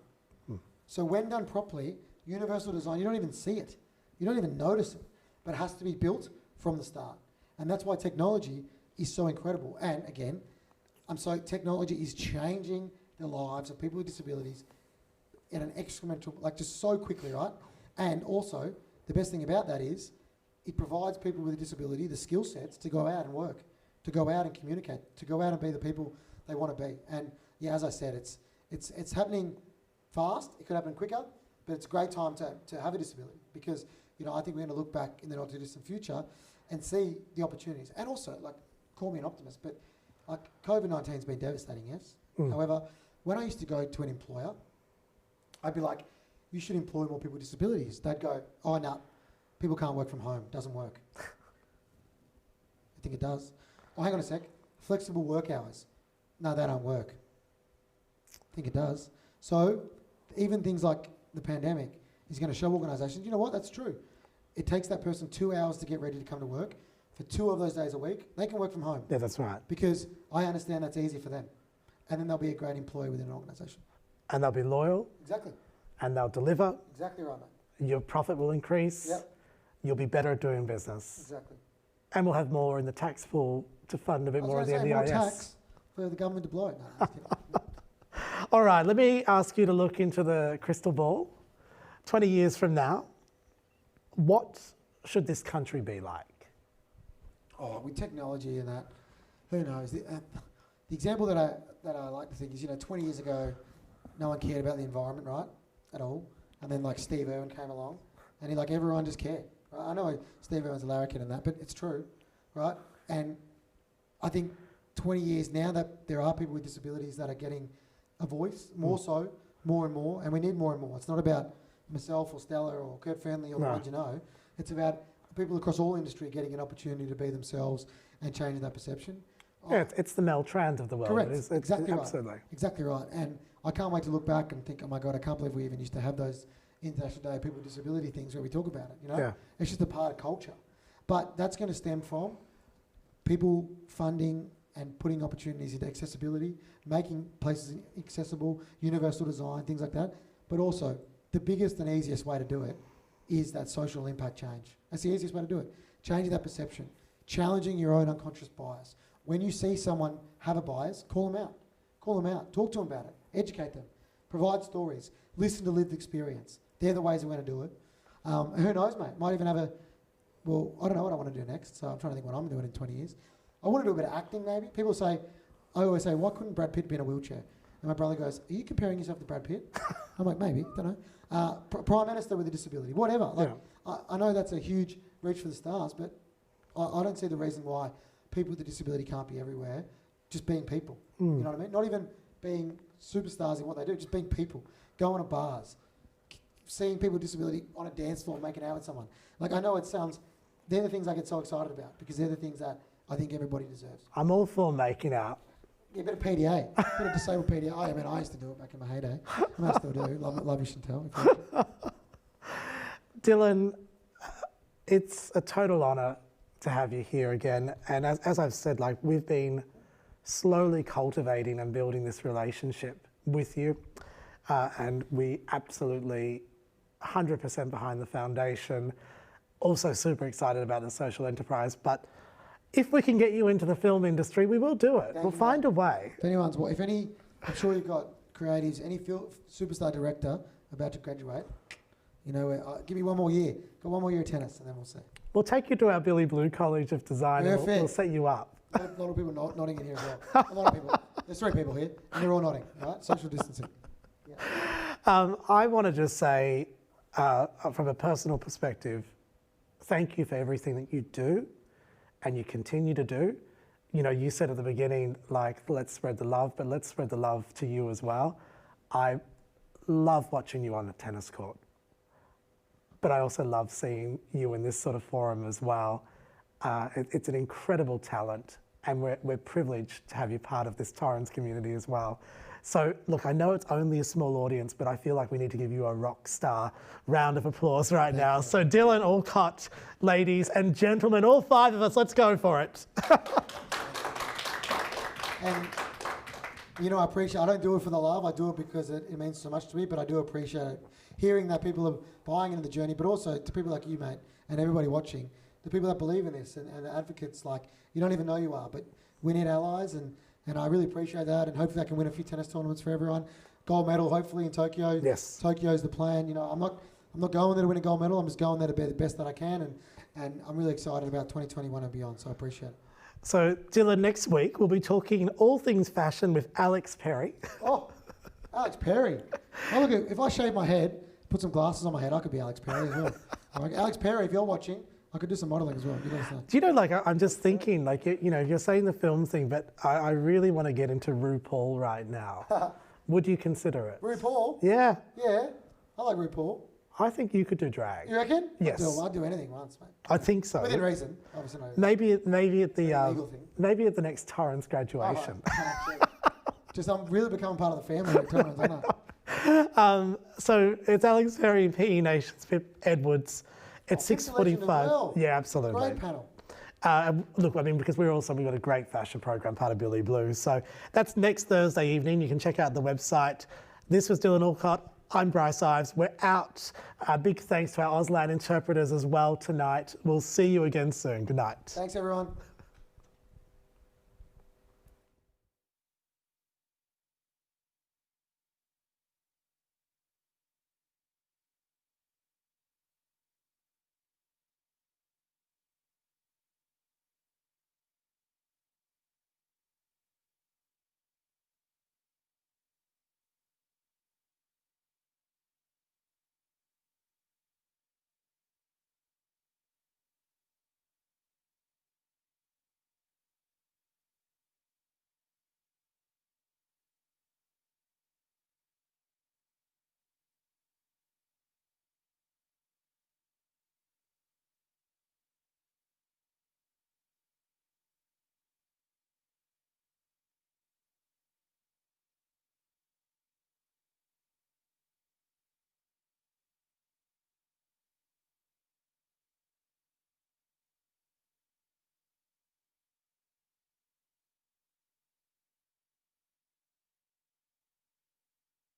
So when done properly, universal design, you don't even see it. You don't even notice it. But it has to be built from the start. And that's why technology is so incredible. And again, technology is changing the lives of people with disabilities in an exponential, like just so quickly, right? And also, the best thing about that is it provides people with a disability the skill sets to go out and work, to go out and communicate, to go out and be the people they want to be. And yeah, as I said, it's happening fast. It could happen quicker, but it's a great time to have a disability because, you know, I think we're going to look back in the not too distant future and see the opportunities. And also, like, call me an optimist, but like COVID-19 has been devastating, yes. However, when I used to go to an employer, I'd be like, you should employ more people with disabilities. They'd go, oh, no, people can't work from home. Doesn't work. I think it does. Oh, hang on a sec. Flexible work hours. No, they don't work. I think it does. So even things like the pandemic is going to show organisations, you know what, that's true. It takes that person 2 hours to get ready to come to work. For 2 of those days a week, they can work from home. Yeah, that's right. Because I understand that's easy for them. And then they'll be a great employee within an organisation. And they'll be loyal. Exactly. And they'll deliver. Exactly right, mate. Your profit will increase. Yep. You'll be better at doing business. Exactly. And we'll have more in the tax pool to fund a bit more of the NDIS. More tax for the government to blow. No, just kidding. All right, let me ask you to look into the crystal ball. 20 years from now, what should this country be like? Oh, with technology and that, who knows? The example that I like to think is, 20 years ago, no one cared about the environment, right, at all. And then like Steve Irwin came along, and everyone just cared. Right? I know Steve Irwin's a larrikin in that, but it's true, right? And I think 20 years now that there are people with disabilities that are getting a voice, more and more, and we need more and more. It's not about myself or Stella or Kurt Fenley or the ones you know. It's about people across all industry getting an opportunity to be themselves and changing that perception. Yeah, it's the Mel Trans of the world. Correct. It's exactly right. Absolutely. Exactly right. And I can't wait to look back and think, oh my God, I can't believe we even used to have those International Day of People with Disability things where we talk about it, Yeah. It's just a part of culture. But that's going to stem from people funding and putting opportunities into accessibility, making places accessible, universal design, things like that. But also, the biggest and easiest way to do it is that social impact change. That's the easiest way to do it. Changing that perception, challenging your own unconscious bias. When you see someone have a bias, call them out. Call them out. Talk to them about it. Educate them. Provide stories. Listen to lived experience. They're the ways we're going to do it. Who knows, mate? Might even have I don't know what I want to do next, so I'm trying to think what I'm doing in 20 years. I want to do a bit of acting, maybe. I always say, why couldn't Brad Pitt be in a wheelchair? And my brother goes, are you comparing yourself to Brad Pitt? I'm like, maybe, don't know. Prime Minister with a disability, whatever. I know that's a huge reach for the stars, but I don't see the reason why people with a disability can't be everywhere, just being people. You know what I mean? Not even being superstars in what they do, just being people. Going to bars, seeing people with disability on a dance floor making out with someone. I know they're the things I get so excited about because they're the things that I think everybody deserves. I'm all for making out. Yeah, a bit of PDA, a bit of disabled PDA. I mean, I used to do it back in my heyday. I might still do. Love you, Chantel. Dylan, it's a total honour to have you here again. And as I've said, we've been slowly cultivating and building this relationship with you. And we absolutely 100% behind the foundation. Also super excited about the social enterprise. But if we can get you into the film industry, we will do it. We'll find a way. I'm sure you've got creatives, any superstar director about to graduate, give me one more year. Got one more year of tennis, and then we'll see. We'll take you to our Billy Blue College of Design and we'll set you up. A lot of people nodding in here as well. A lot of people. There's 3 people here, and they're all nodding, right? Social distancing. Yeah. I want to just say, from a personal perspective, thank you for everything that you do and you continue to do. You said at the beginning, let's spread the love, but let's spread the love to you as well. I love watching you on the tennis court, but I also love seeing you in this sort of forum as well. It's an incredible talent, and we're privileged to have you part of this Torrens community as well. So look, I know it's only a small audience, but I feel like we need to give you a rock star round of applause right now. So Dylan Alcott, ladies and gentlemen, all 5 of us, let's go for it. And I don't do it for the love, I do it because it means so much to me, but I do appreciate hearing that people are buying into the journey, but also to people like you, mate, and everybody watching, the people that believe in this and the advocates, you don't even know you are, but we need allies, and I really appreciate that, and hopefully I can win a few tennis tournaments for everyone. Gold medal, hopefully, in Tokyo. Yes. Tokyo's the plan. I'm not going there to win a gold medal. I'm just going there to be the best that I can, and I'm really excited about 2021 and beyond, so I appreciate it. So, Dylan, next week we'll be talking all things fashion with Alex Perry. Oh, Alex Perry. Oh, look, if I shave my head, put some glasses on my head, I could be Alex Perry as well. Alex Perry, if you're watching, I could do some modelling as well. Do you know, I'm just thinking, you're saying the film thing, but I really want to get into RuPaul right now. Would you consider it? RuPaul? Yeah. Yeah, I like RuPaul. I think you could do drag. You reckon? Yes. I'd do anything once, mate. I think so. Within reason, obviously. No. Maybe at the next Torrens graduation. I'm really becoming part of the family at Torrens, aren't I? So it's Alex Perry, PE Nations, Pip Edwards. It's 6:45. Well. Yeah, absolutely. Great panel. Look, because we've got a great fashion program, part of Billy Blue. So that's next Thursday evening. You can check out the website. This was Dylan Alcott. I'm Bryce Ives. We're out. Big thanks to our Auslan interpreters as well tonight. We'll see you again soon. Good night. Thanks, everyone.